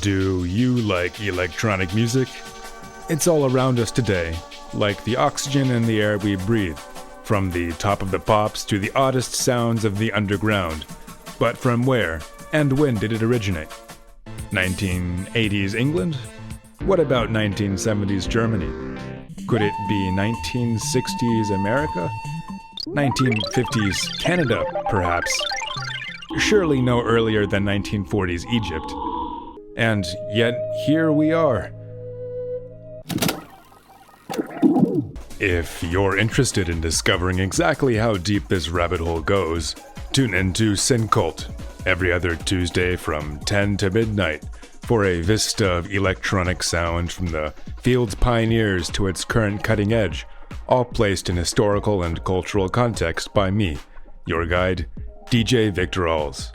Do you like electronic music? It's all around us today, like the oxygen in the air we breathe, from the top of the pops to the oddest sounds of the underground. But from where and when did it originate? 1980s England? What about 1970s Germany? Could it be 1960s America? 1950s Canada, perhaps? Surely no earlier than 1940s Egypt. And yet, here we are. If you're interested in discovering exactly how deep this rabbit hole goes, tune into SynKult every other Tuesday from 10 to midnight for a vista of electronic sound from the field's pioneers to its current cutting edge, all placed in historical and cultural context by me, your guide, DJ Victor Alls.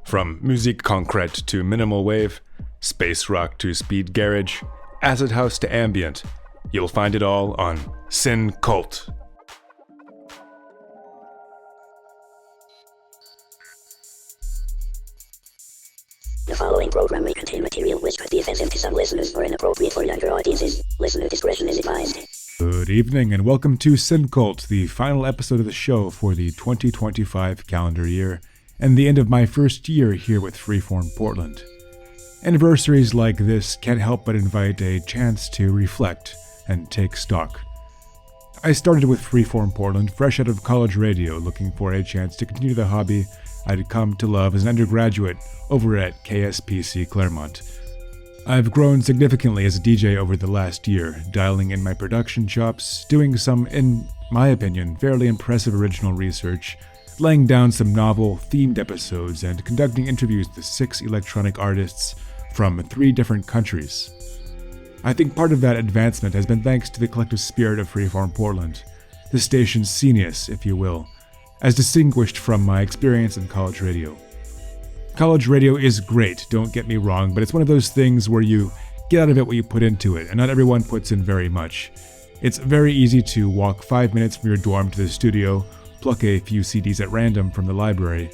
From musique concrète to minimal wave, space rock to speed garage, acid house to ambient, you'll find it all on SynKult. The following program may contain material which could be offensive to some listeners or inappropriate for younger audiences. Listener discretion is advised. Good evening and welcome to SynKult, the final episode of the show for the 2025 calendar year, and the end of my first year here with Freeform Portland. Anniversaries like this can't help but invite a chance to reflect and take stock. I started with Freeform Portland fresh out of college radio, looking for a chance to continue the hobby I'd come to love as an undergraduate over at KSPC Claremont. I've grown significantly as a DJ over the last year, dialing in my production chops, doing some, in my opinion, fairly impressive original research, laying down some novel, themed episodes, and conducting interviews with 6 electronic artists from 3 different countries. I think part of that advancement has been thanks to the collective spirit of Freeform Portland, the station's genius, if you will, as distinguished from my experience in college radio. College radio is great, don't get me wrong, but it's one of those things where you get out of it what you put into it, and not everyone puts in very much. It's very easy to walk 5 minutes from your dorm to the studio, pluck a few CDs at random from the library,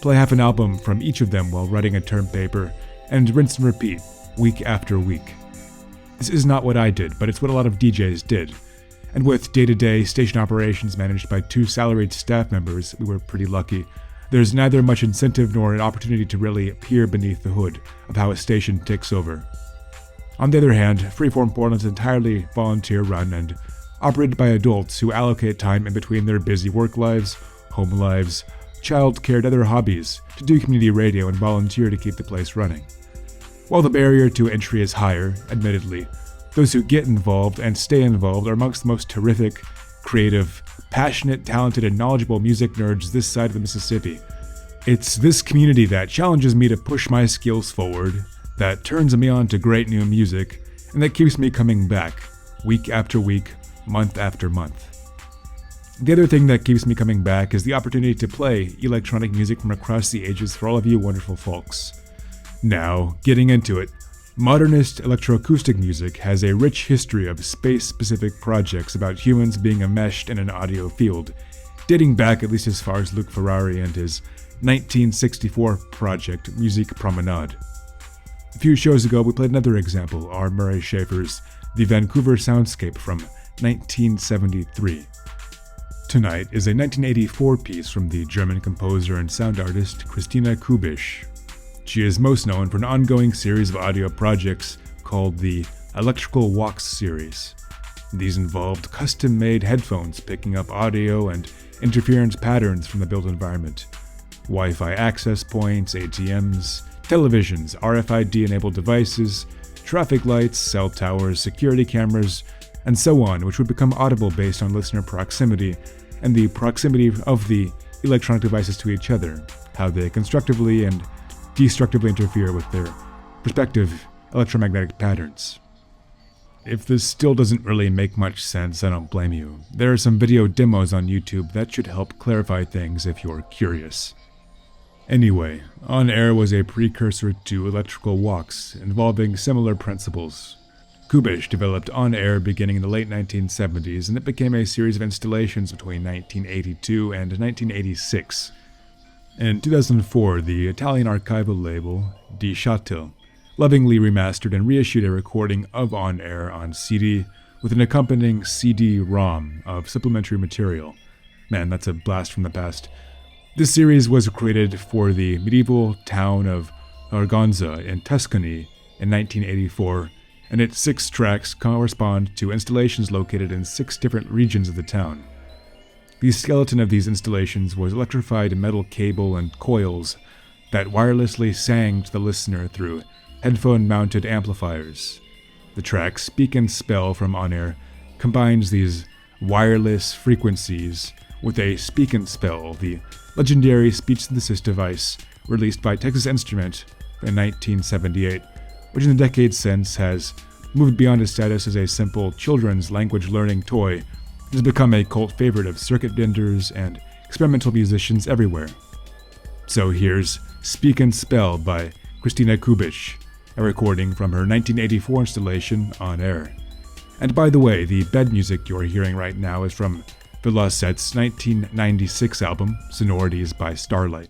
play half an album from each of them while writing a term paper, and rinse and repeat, week after week. This is not what I did, but it's what a lot of DJs did. And with day-to-day station operations managed by 2 salaried staff members, we were pretty lucky. There's neither much incentive nor an opportunity to really peer beneath the hood of how a station ticks over. On the other hand, Freeform Portland is entirely volunteer-run and operated by adults who allocate time in between their busy work lives, home lives, childcare, and other hobbies to do community radio and volunteer to keep the place running. While the barrier to entry is higher, admittedly, those who get involved and stay involved are amongst the most terrific, creative, passionate, talented, and knowledgeable music nerds this side of the Mississippi. It's this community that challenges me to push my skills forward, that turns me on to great new music, and that keeps me coming back, week after week, month after month. The other thing that keeps me coming back is the opportunity to play electronic music from across the ages for all of you wonderful folks. Now, getting into it, modernist electroacoustic music has a rich history of space-specific projects about humans being enmeshed in an audio field, dating back at least as far as Luc Ferrari and his 1964 project Musique Promenade. A few shows ago, we played another example, R. Murray Schafer's The Vancouver Soundscape from 1973. Tonight is a 1984 piece from the German composer and sound artist Christina Kubisch. She is most known for an ongoing series of audio projects called the Electrical Walks series. These involved custom-made headphones picking up audio and interference patterns from the built environment, Wi-Fi access points, ATMs, televisions, RFID-enabled devices, traffic lights, cell towers, security cameras, and so on, which would become audible based on listener proximity and the proximity of the electronic devices to each other, how they constructively and destructively interfere with their respective electromagnetic patterns. If this still doesn't really make much sense, I don't blame you. There are some video demos on YouTube that should help clarify things if you're curious. Anyway, On Air was a precursor to Electrical Walks, involving similar principles. Kubisch developed On Air beginning in the late 1970s, and it became a series of installations between 1982 and 1986. In 2004, the Italian archival label, Di Chatel, lovingly remastered and reissued a recording of On Air on CD with an accompanying CD-ROM of supplementary material. Man, that's a blast from the past. This series was created for the medieval town of Argonza in Tuscany in 1984, and its 6 tracks correspond to installations located in 6 different regions of the town. The skeleton of these installations was electrified metal cable and coils that wirelessly sang to the listener through headphone-mounted amplifiers. The track Speak and Spell from On Air combines these wireless frequencies with a Speak and Spell, the legendary speech synthesis device released by Texas Instrument in 1978, which in the decades since has moved beyond its status as a simple children's language learning toy and has become a cult favorite of circuit benders and experimental musicians everywhere. So here's Speak and Spell by Christina Kubisch, a recording from her 1984 installation On Air. And by the way, the bed music you're hearing right now is from Velocette's 1996 album, Sonorities by Starlight.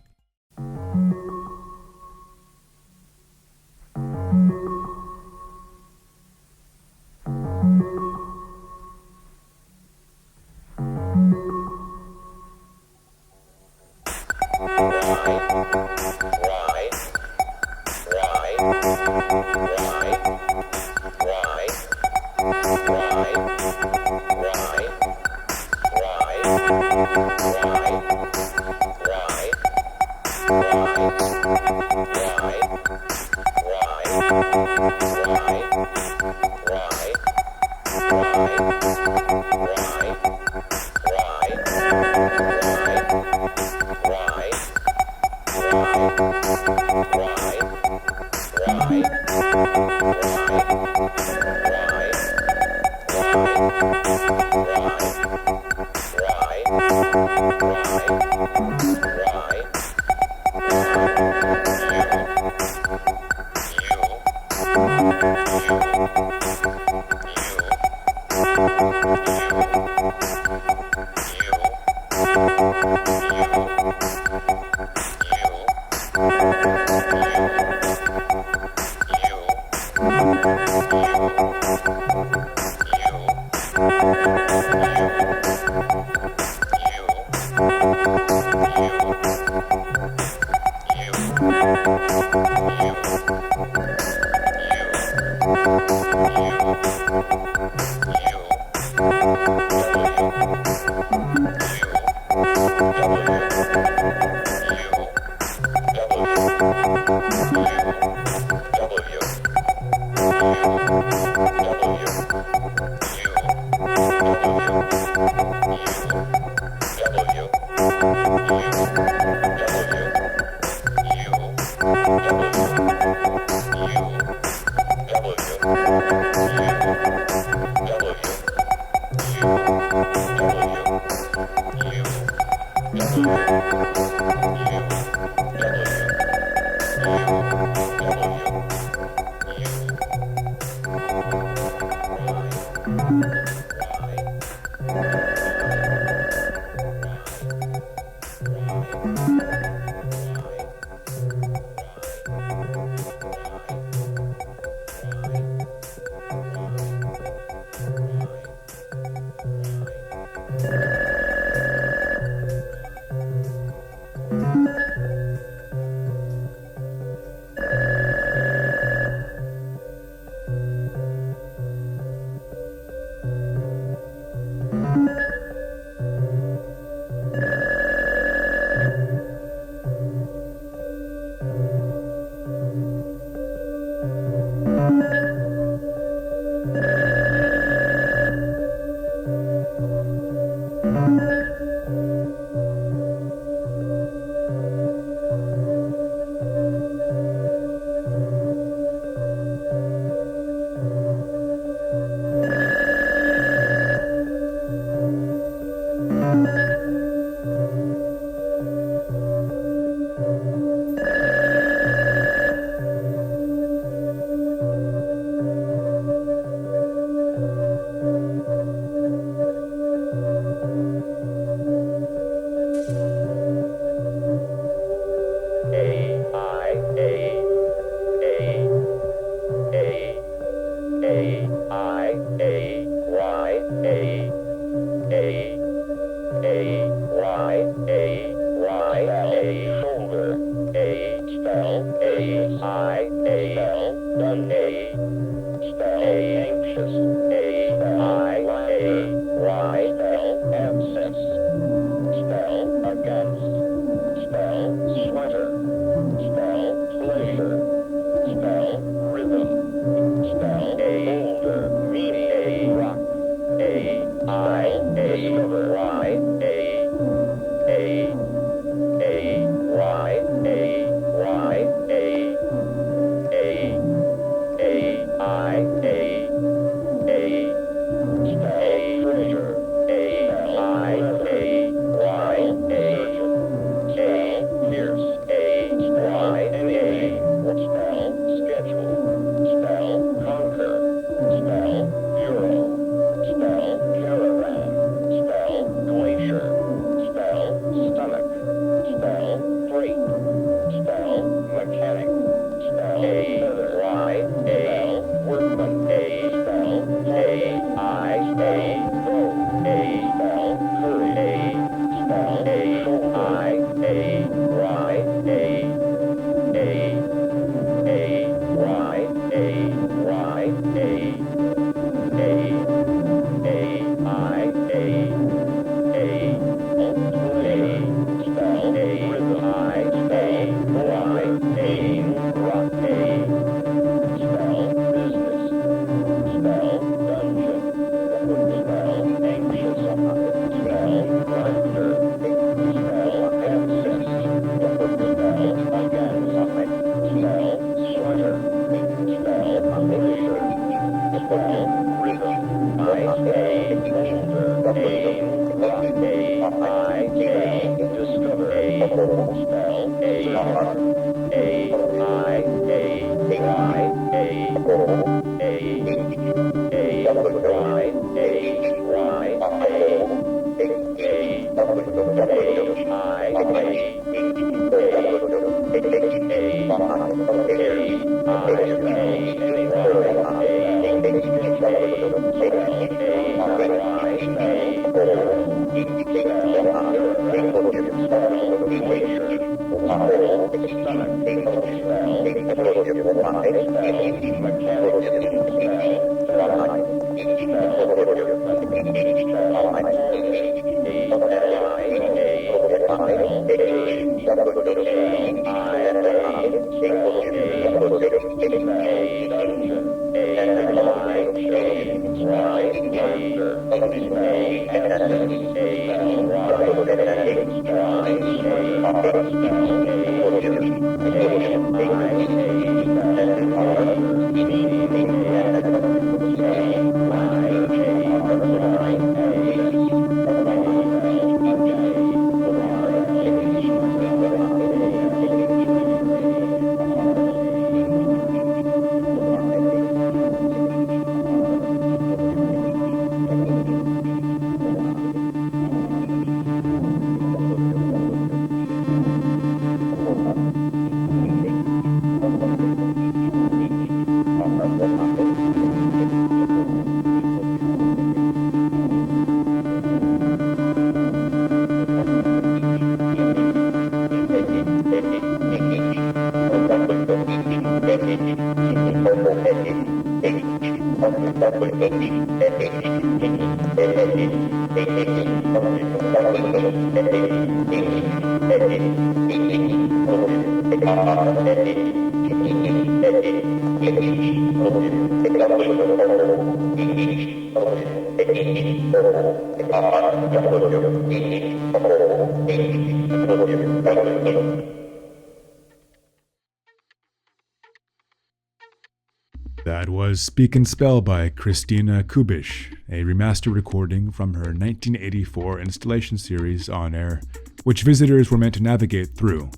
That was Speak and Spell by Christina Kubisch, a remastered recording from her 1984 installation series On Air, which visitors were meant to navigate through.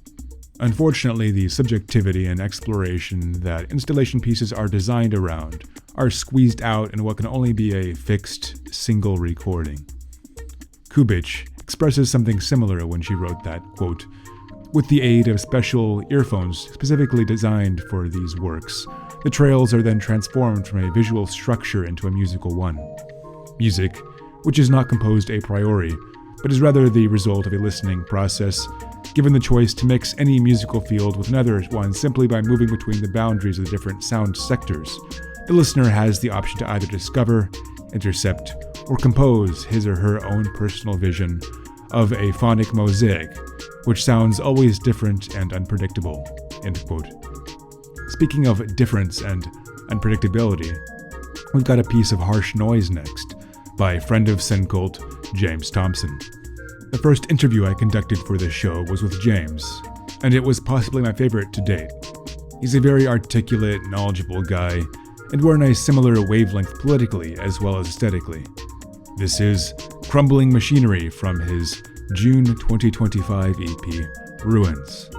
Unfortunately, the subjectivity and exploration that installation pieces are designed around are squeezed out in what can only be a fixed, single recording. Kubisch expresses something similar when she wrote that, quote, "With the aid of special earphones specifically designed for these works, the trails are then transformed from a visual structure into a musical one. Music, which is not composed a priori, but is rather the result of a listening process, given the choice to mix any musical field with another one simply by moving between the boundaries of the different sound sectors. The listener has the option to either discover, intercept, or compose his or her own personal vision of a phonic mosaic, which sounds always different and unpredictable." End quote. Speaking of difference and unpredictability, we've got a piece of harsh noise next, by friend of SynKult, James Thompson. The first interview I conducted for this show was with James, and it was possibly my favorite to date. He's a very articulate, knowledgeable guy, and we're on a similar wavelength politically as well as aesthetically. This is Crumbling Machinery from his June 2025 EP, Ruins.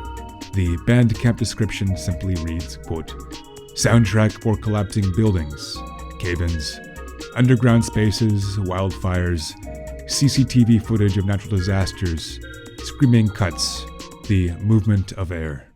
The Bandcamp description simply reads, quote, "Soundtrack for collapsing buildings, cave-ins, underground spaces, wildfires, CCTV footage of natural disasters, screaming cuts, the movement of air."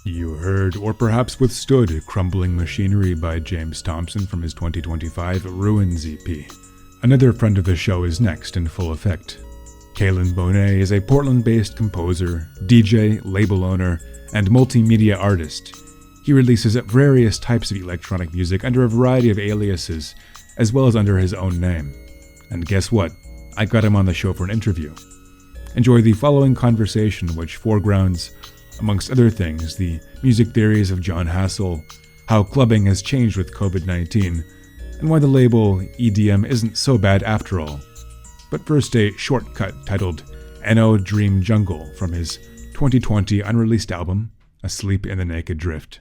You heard, or perhaps withstood, Crumbling Machinery by James Thompson from his 2025 Ruins EP. Another friend of the show is next in full effect. Kaelin Bougneit is a Portland-based composer, DJ, label owner, and multimedia artist. He releases various types of electronic music under a variety of aliases, as well as under his own name. And guess what? I got him on the show for an interview. Enjoy the following conversation, which foregrounds, amongst other things, the music theories of John Hassel, how clubbing has changed with COVID-19, and why the label EDM isn't so bad after all. But first, a shortcut titled Anno Dream Jungle from his 2020 unreleased album, Asleep in the Naked Drift.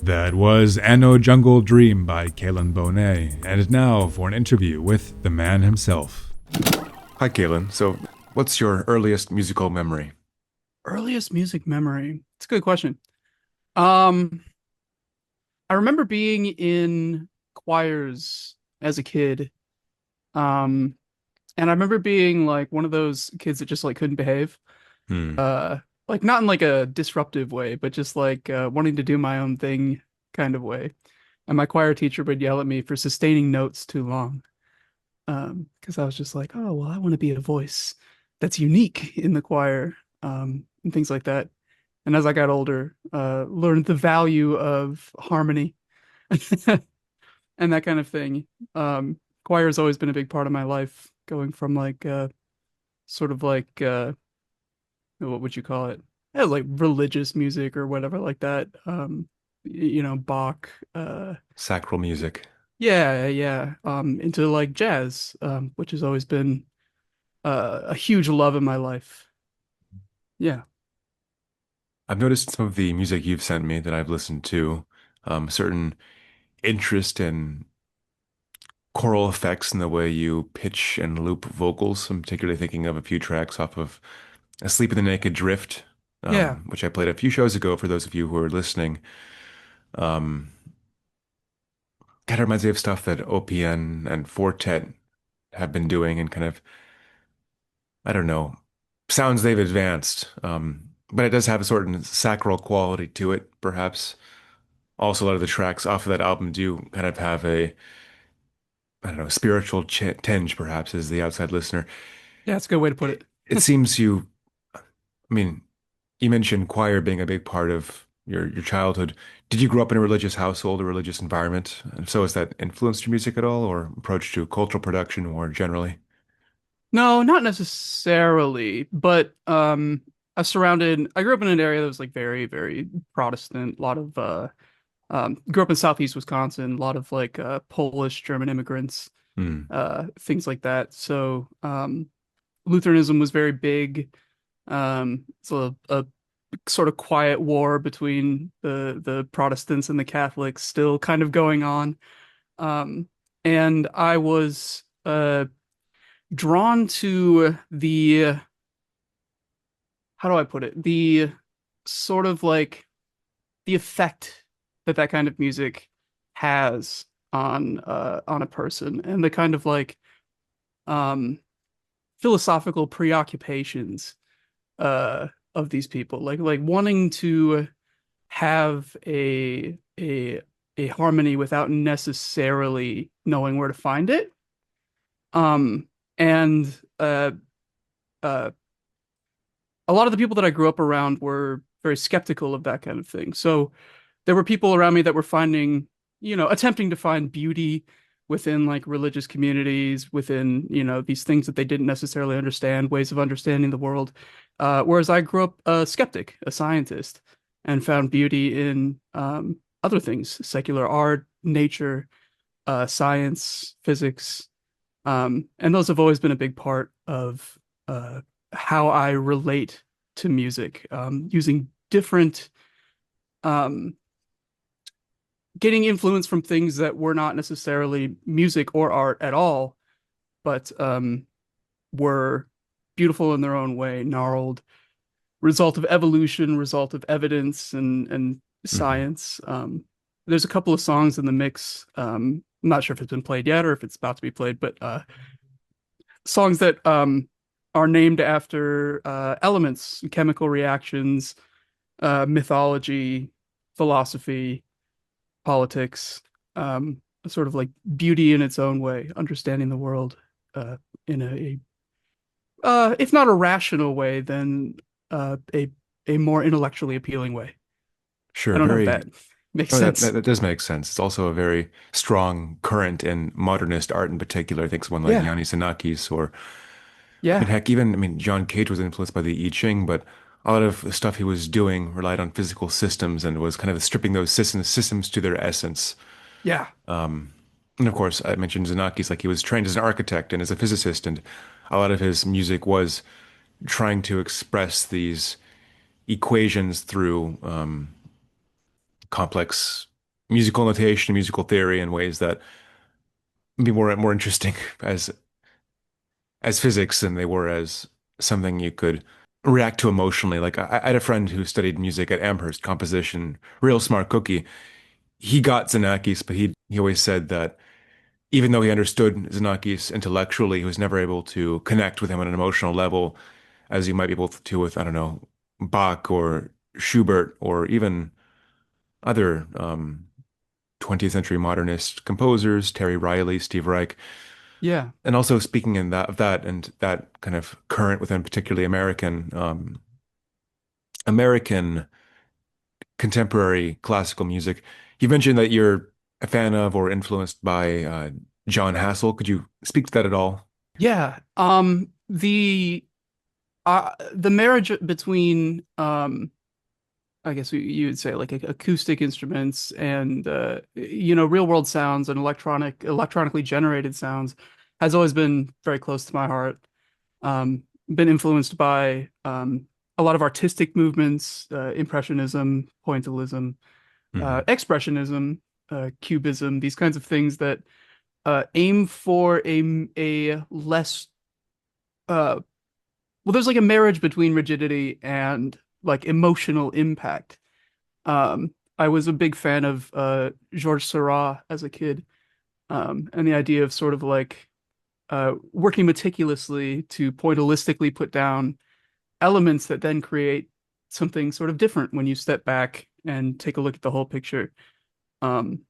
That was Anno Jungle Dream by Kaelin Bougneit, and now for an interview with the man himself. Hi, Kaelin. So, what's your earliest musical memory? Earliest music memory? It's a good question. I remember being in choirs as a kid. And I remember being like one of those kids that just like couldn't behave. like not in like a disruptive way, but just like wanting to do my own thing kind of way. And my choir teacher would yell at me for sustaining notes too long. Because I was just like, oh, well, I want to be a voice that's unique in the choir, and things like that. And as I got older, learned the value of harmony and that kind of thing. Choir has always been a big part of my life, going from like sort of like what would you call it? Yeah, like religious music or whatever like that. Bach, Sacral music. yeah, yeah, into like jazz, which has always been a huge love in my life. Yeah. I've noticed some of the music you've sent me that I've listened to, certain interest in choral effects in the way you pitch and loop vocals. I'm particularly thinking of a few tracks off of Asleep in the Naked Drift, Yeah. which I played a few shows ago for those of you who are listening. Um, Kind of reminds me of stuff that OPN and Fortet have been doing and kind of, I don't know, sounds they've advanced. But it does have a sort of sacral quality to it, perhaps. Also, a lot of the tracks off of that album do kind of have a, I don't know, spiritual ch tinge, perhaps, as the outside listener. Yeah, that's a good way to put it. It seems I mean, you mentioned choir being a big part of your childhood. Did you grow up in a religious household or religious environment? And so has that influenced your music at all or approach to cultural production more generally? No, not necessarily, but I grew up in an area that was like very, very Protestant, a lot of grew up in Southeast Wisconsin, a lot of like Polish, German immigrants, Hmm. things like that. So Lutheranism was very big. It's a sort of quiet war between the Protestants and the Catholics still kind of going on. And I was drawn to the, how do I put it? The sort of like the effect that that kind of music has on a person, and the kind of like um philosophical preoccupations of these people, like wanting to have a harmony without necessarily knowing where to find it. Um and uh a lot of the people that I grew up around were very skeptical of that kind of thing. So there were people around me that were finding, attempting to find beauty within like religious communities, within, these things that they didn't necessarily understand, ways of understanding the world. Whereas I grew up a skeptic, a scientist, and found beauty in other things, secular art, nature, science, physics. And those have always been a big part of how I relate to music, using different, um, getting influence from things that were not necessarily music or art at all, but were beautiful in their own way, gnarled, result of evolution, result of evidence and Hmm. science. There's a couple of songs in the mix. I'm not sure if it's been played yet or if it's about to be played, but songs that are named after elements, chemical reactions, mythology, philosophy, politics, sort of like beauty in its own way, understanding the world in if not a rational way, then a more intellectually appealing way. I Sure, don't know if that very. makes Oh, sense. that does make sense. It's also a very strong current in modernist art in particular. I think someone like Yeah, Yannis Xenakis or, I mean, yeah, heck, even, I mean, John Cage was influenced by the I Ching, but a lot of the stuff he was doing relied on physical systems and was kind of stripping those systems to their essence. yeah, And of course, I mentioned Xenakis, like he was trained as an architect and as a physicist, and a lot of his music was trying to express these equations through complex musical notation, musical theory in ways that be more interesting as physics than they were as something you could react to emotionally. Like I had a friend who studied music at Amherst, composition, real smart cookie. He got Xenakis, but he always said that even though he understood Xenakis intellectually, he was never able to connect with him on an emotional level as you might be able to with, I don't know, Bach or Schubert or even other 20th century modernist composers, Terry Riley, Steve Reich. Yeah. And also speaking in that of that and that kind of current within particularly American contemporary classical music. You mentioned that you're a fan of or influenced by John Hassel. Could you speak to that at all? Yeah. The marriage between I guess you would say like acoustic instruments and real world sounds and electronically generated sounds has always been very close to my heart. Been influenced by a lot of artistic movements, impressionism, pointillism, Hmm. expressionism, cubism, these kinds of things that aim for a less uh well, there's like a marriage between rigidity and like emotional impact. I was a big fan of Georges Seurat as a kid, and the idea of sort of like working meticulously to pointillistically put down elements that then create something sort of different when you step back and take a look at the whole picture, um,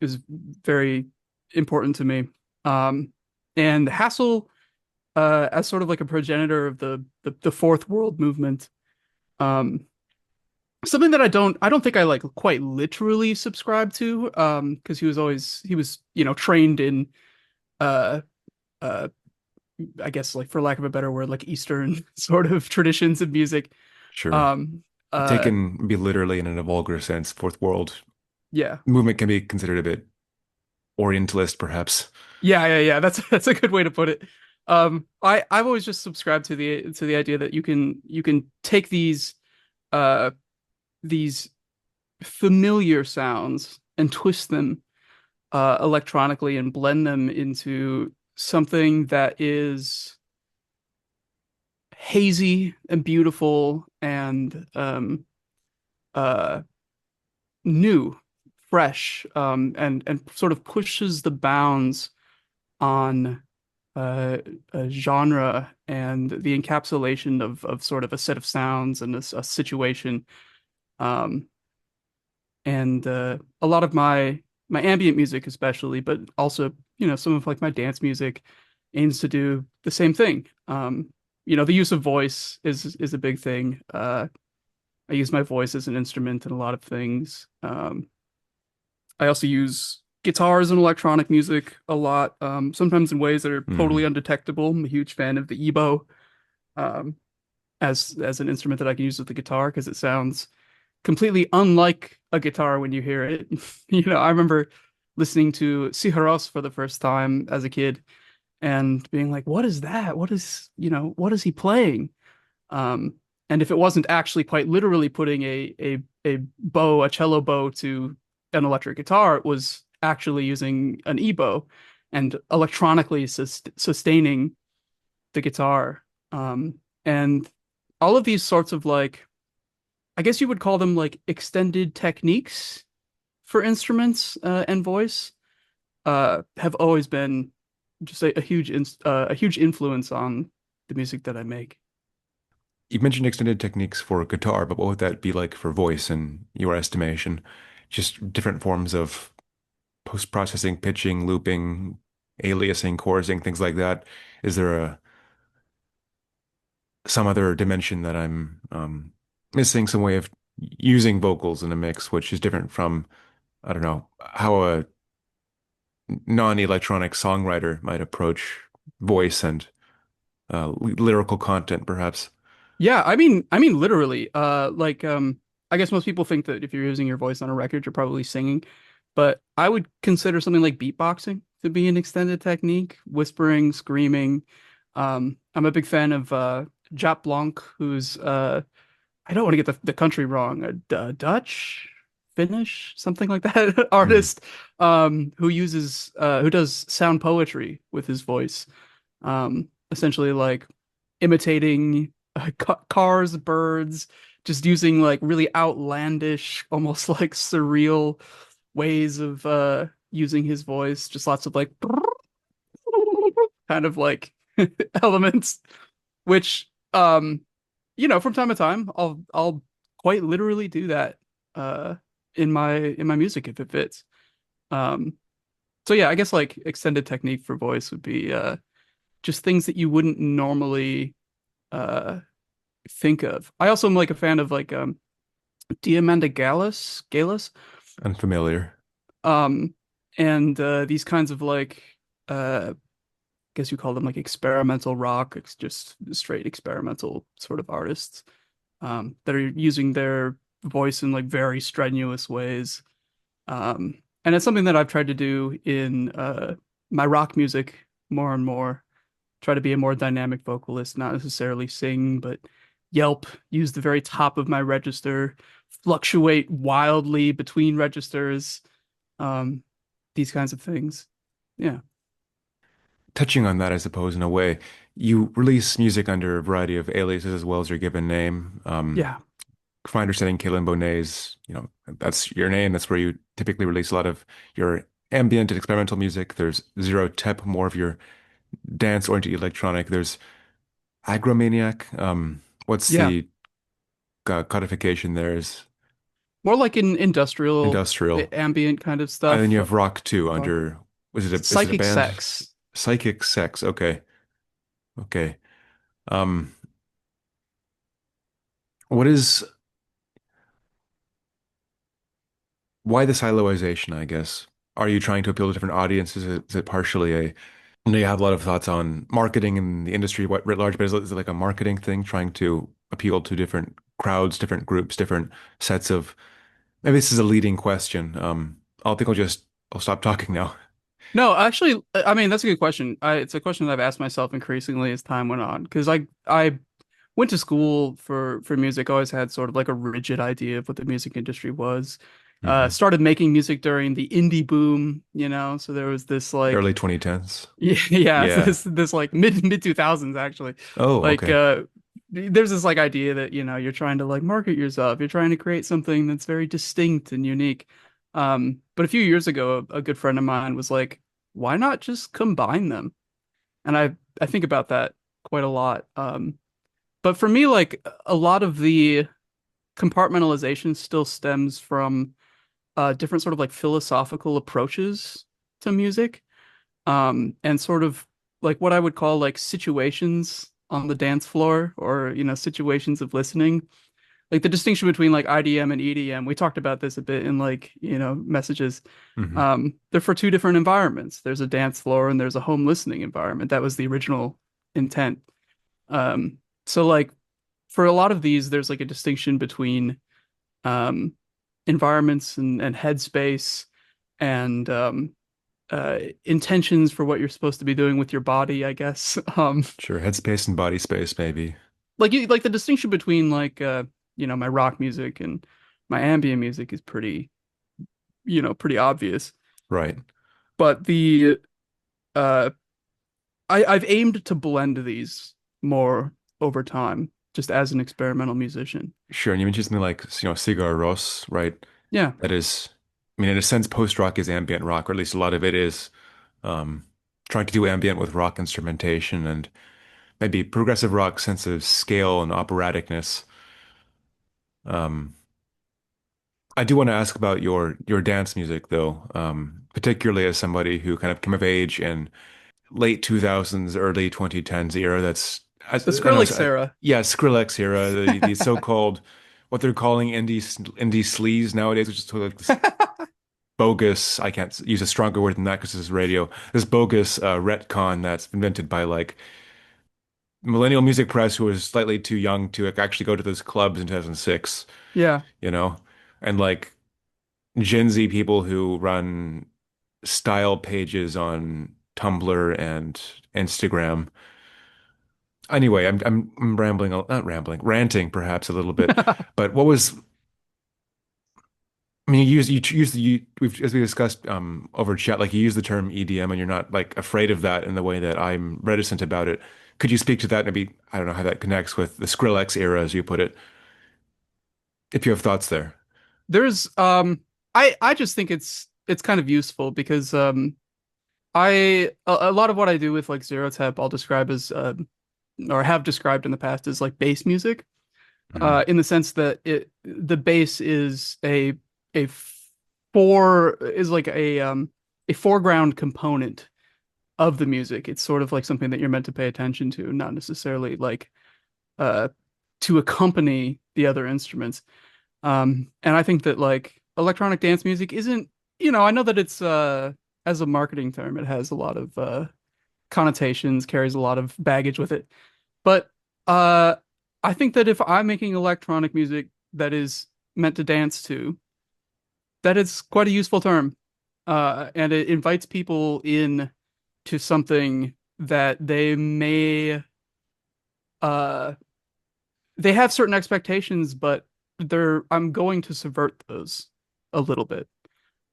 is very important to me. And Hassel, as sort of like a progenitor of the fourth world movement, um, something that I don't think I like quite literally subscribe to, because he was trained in uh uh I guess, like, for lack of a better word, like Eastern sort of traditions of music. Sure. um uh Taken be literally and in a vulgar sense, fourth world yeah, movement can be considered a bit Orientalist, perhaps. yeah, that's a good way to put it. I've always just subscribed to the idea that you can take uh these familiar sounds and twist them electronically and blend them into something that is hazy and beautiful and uh new, fresh, and sort of pushes the bounds on a genre and the encapsulation of sort of a set of sounds and a situation. Um, and a lot of my ambient music, especially, but also some of like my dance music, aims to do the same thing. The use of voice is a big thing. I use my voice as an instrument in a lot of things. I also use guitars and electronic music a lot, sometimes in ways that are totally Hmm. undetectable. I'm a huge fan of the EBow, um, as an instrument that I can use with the guitar because it sounds completely unlike a guitar when you hear it. I remember listening to Siharos for the first time as a kid and being like, "What is that? What is he playing?" Um, and if it wasn't actually quite literally putting a cello bow to an electric guitar, it was actually using an ebow and electronically sustaining the guitar. And all of these sorts of, like, I guess you would call them like extended techniques for instruments and voice, have always been just a huge influence on the music that I make. You mentioned extended techniques for guitar, but what would that be like for voice in your estimation? Just different forms of post-processing, pitching, looping, aliasing, chorusing, things like that. Is there a some other dimension that I'm missing, some way of using vocals in a mix, which is different from, I don't know, how a non-electronic songwriter might approach voice and lyrical content, perhaps. Yeah, I mean literally. I guess most people think that if you're using your voice on a record, you're probably singing, but I would consider something like beatboxing to be an extended technique, whispering, screaming. I'm a big fan of Jap Blanc, who's I don't want to get the country wrong, Dutch, Finnish, something like that, Hmm. artist, who does sound poetry with his voice, essentially like imitating cars, birds, just using like really outlandish, almost like surreal ways of using his voice, just lots of like kind of like elements, which from time to time, I'll quite literally do that uh in my music if it fits. Um, so yeah, I guess like extended technique for voice would be just things that you wouldn't normally uh think of. I also am like a fan of like Diamanda Gallus, Unfamiliar. um, and these kinds of like I guess you call them like experimental rock, it's just straight experimental sort of artists that are using their voice in like very strenuous ways. And it's something that I've tried to do in my rock music more and more. Try to be a more dynamic vocalist, not necessarily sing, but yelp, use the very top of my register, fluctuate wildly between registers, um, these kinds of things. Yeah. Touching on that, I suppose, in a way, you release music under a variety of aliases as well as your given name. Yeah. From my understanding, Kaelin Bougneit is, that's your name. That's where you typically release a lot of your ambient and experimental music. There's Zero Tep, more of your dance-oriented electronic. There's Agromaniac. What's Yeah. the codification there is More like in industrial industrial. ambient kind of And then you stuff. have rock too Rock. under, is it a Psychic band? sex. Psychic Sex. Okay. Okay. Um, what is why the siloization, I guess? Are you trying to appeal to different audiences? Is it partially a, I know you have a lot of thoughts on marketing in the industry, what writ large, but is it like a marketing thing, trying to appeal to different crowds, different groups, different sets of, maybe this is a leading question. I'll stop talking now. No, actually, I mean that's a good question. It's a question that I've asked myself increasingly as time went on because I went to school for music. Always had sort of like a rigid idea of what the music industry was. Hmm. Started making music during the indie boom, so there was this like Early 2010s. yeah, it's Yeah. this like mid 2000s actually. Oh, Like okay. there's this like idea that you're trying to like market yourself. You're trying to create something that's very distinct and unique. But a few years ago, a good friend of mine was like, why not just combine them? And I think about that quite a lot. But for me, like a lot of the compartmentalization still stems from different sort of like philosophical approaches to music, and sort of like what I would call like situations on the dance floor or situations of listening. Like the distinction between like IDM and EDM, we talked about this a bit in like messages. Hmm. They're for two different environments. There's a dance floor and there's a home listening environment. That was the original intent. So like for a lot of these, there's like a distinction between um, environments and headspace and intentions for what you're supposed to be doing with your body, I guess. Sure. Headspace and body space, maybe. Like the distinction between like my rock music and my ambient music is pretty obvious. Right. But the uh I've aimed to blend these more over time, just as an experimental musician. Sure. And you mentioned something like, Cigar Ros, right? Yeah. That is, I mean, in a sense, post-rock is ambient rock, or at least a lot of it is um, trying to do ambient with rock instrumentation and maybe progressive rock sense of scale and operaticness. Um, I do want to ask about your dance music, though, particularly as somebody who kind of came of age in late 2000s, early 2010s era. The I know, Skrillex era. yeah, Skrillex era, the so-called what they're calling indie sleaze nowadays, which is sort of like this bogus. I can't use a stronger word than that because this is radio. This bogus retcon that's invented by like millennial music press who was slightly too young to actually go to those clubs in 2006, Yeah. you know, and like Gen Z people who run style pages on Tumblr and Instagram. Anyway, I'm rambling, not rambling, ranting perhaps a little bit. But what was, I mean, you use we've as we discussed over chat, like you use the term EDM, and you're not like afraid of that in the way that I'm reticent about it. Could you speak to that? Maybe I don't know how that connects with the Skrillex era, as you put it. If you have thoughts there. There's I just think it's kind of useful because a lot of what I do with like zero tep I'll describe as or have described in the past as like bass music. Mhm. in the sense that the bass is a four is like a foreground component of the music. It's sort of like something that you're meant to pay attention to, not necessarily like uh to accompany the other instruments. And I think that like electronic dance music isn't, I know that it's as a marketing term, it has a lot of connotations, carries a lot of baggage with it. But uh I think that if I'm making electronic music that is meant to dance to, that is quite a useful term. And it invites people in to something that uh they have certain expectations, but I'm going to subvert those a little bit.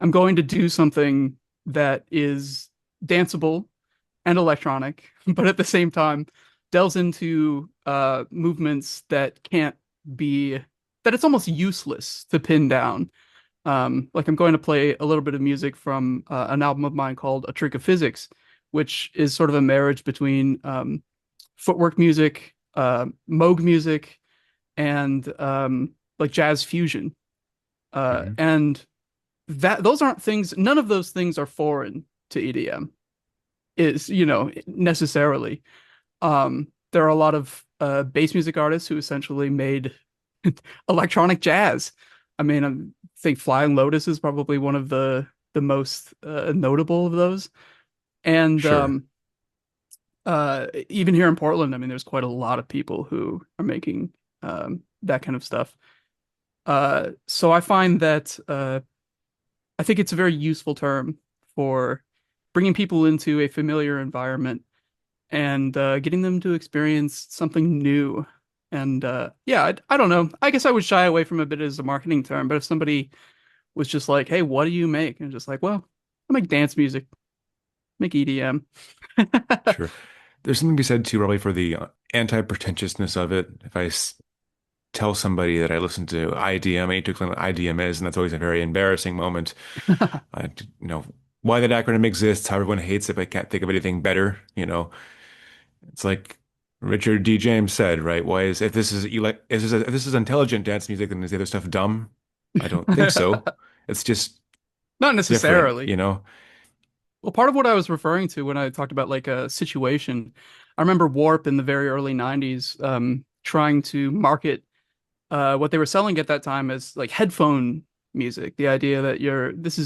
I'm going to do something that is danceable and electronic, but at the same time delves into movements that can't be that it's almost useless to pin down. Like I'm going to play a little bit of music from an album of mine called A Trick of Physics, which is sort of a marriage between footwork music, Moog music, and like jazz fusion. Mhm. And that those aren't things, none of those things are foreign to EDM, is, necessarily. There are a lot of bass music artists who essentially made electronic jazz. I mean, I think Flying Lotus is probably one of the most notable of those. And Sure. even here in Portland, I mean, there's quite a lot of people who are making that kind of stuff. So I find that I think it's a very useful term for bringing people into a familiar environment and getting them to experience something new. And yeah, I don't know. I guess I would shy away from a bit as a marketing term, but if somebody was just like, "Hey, what do you make?" and just like, "Well, I make dance music, make EDM." Sure. There's something to be said too, probably for the anti-pretentiousness of it. If tell somebody that I listen to IDM, I need to explain what IDM is, and that's always a very embarrassing moment. I, you know, why that acronym exists, how everyone hates it, but I can't think of anything better. It's like Richard D. James said, right? Why is if this is if this is intelligent dance music, then is the other stuff dumb? I don't think so. It's just Not different, necessarily. you know? Well, part of what I was referring to when I talked about like a situation, I remember Warp in the very early 90s trying to market what they were selling at that time as like headphone music. The idea that this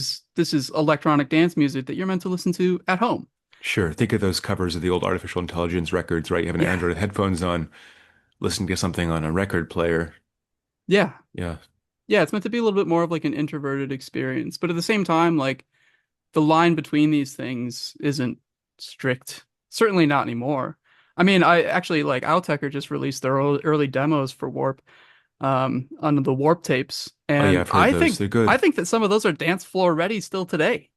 is electronic dance music that you're meant to listen to at home. Sure. Think of those covers of the old artificial intelligence records, right? You have an Yeah. Android headphones on, listening to something on a record player. Yeah. Yeah, Yeah, it's meant to be a little bit more of like an introverted experience, but at the same time, like the line between these things isn't strict. Certainly not anymore. I mean, I actually like Owltecker just released their early demos for Warp on the Warp tapes, oh yeah, and I've heard those. They're I good. think that some of those are dance floor ready still today.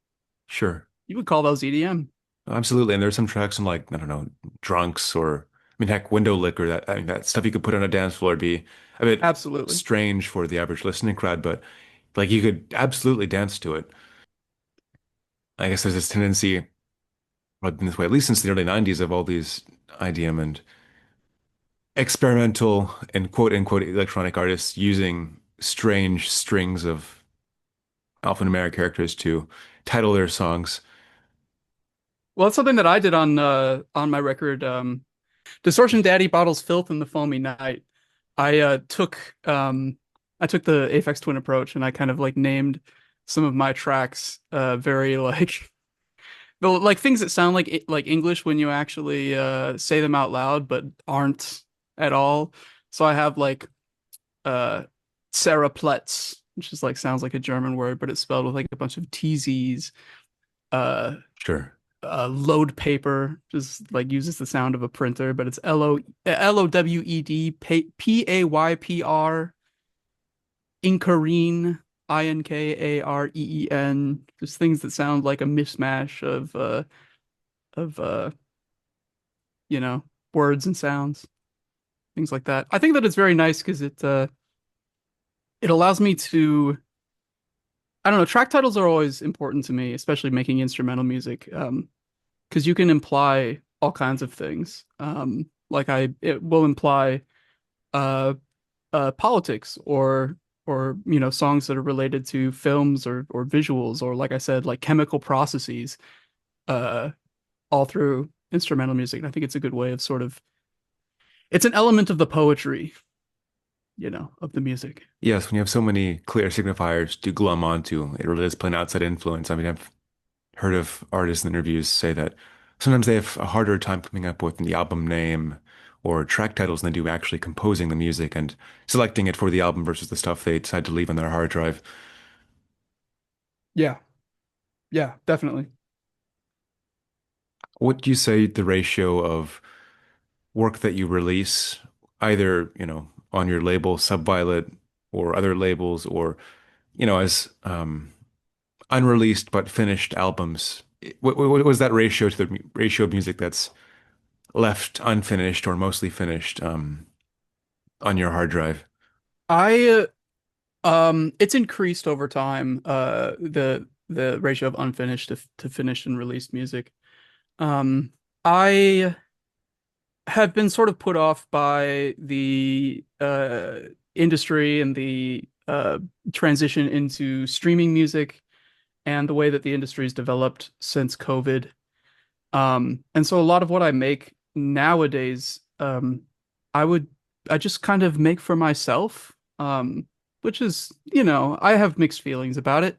Sure. You would call those EDM. Absolutely. And there's some tracks I'm like, I don't know, drunks or I mean heck, window liquor, that I mean that stuff you could put on a dance floor would be a bit Absolutely. strange for the average listening crowd, but like you could absolutely dance to it. I guess there's this tendency, well, been this way, at least since the early 90s, of all these IDM and experimental and quote unquote electronic artists using strange strings of alphanumeric characters to title their songs. Well, it's something that I did on my record, Distortion Daddy Bottles Filth in the Foamy Night. I I took the Aphex Twin approach and I kind of like named some of my tracks very like like things that sound like English when you actually say them out loud but aren't at all. So I have like uh Sarah Pletz, which is like sounds like a German word, but it's spelled with like a bunch of TZs. Uh Sure. Load paper just like uses the sound of a printer, but it's Lowed Payper, Inkareen, Inkareen, just things that sound like a mishmash of you know, words and sounds, things like that. I think that it's very nice because it allows me to, I don't know, track titles are always important to me, especially making instrumental music. Because you can imply all kinds of things. Like it will imply uh politics or songs that are related to films or visuals or like I said like chemical processes uh all through instrumental music. And I think it's a good way of sort of it's an element of the poetry, of the music. Yes, when you have so many clear signifiers to glom onto, it really does play an outside influence. I mean, I've heard of artists in interviews say that sometimes they have a harder time coming up with the album name or track titles than they do actually composing the music and selecting it for the album versus the stuff they decide to leave on their hard drive. Yeah. Yeah, definitely. What do you say the ratio of work that you release, either, on your label, Subviolet, or other labels, or, as unreleased but finished albums? What was that ratio to the ratio of music that's left unfinished or mostly finished on your hard drive? I it's increased over time, the ratio of unfinished to finished and released music. I have been sort of put off by the industry and the transition into streaming music and the way that the industry has developed since COVID. And so a lot of what I make nowadays, I would I just kind of make for myself, which is, I have mixed feelings about it.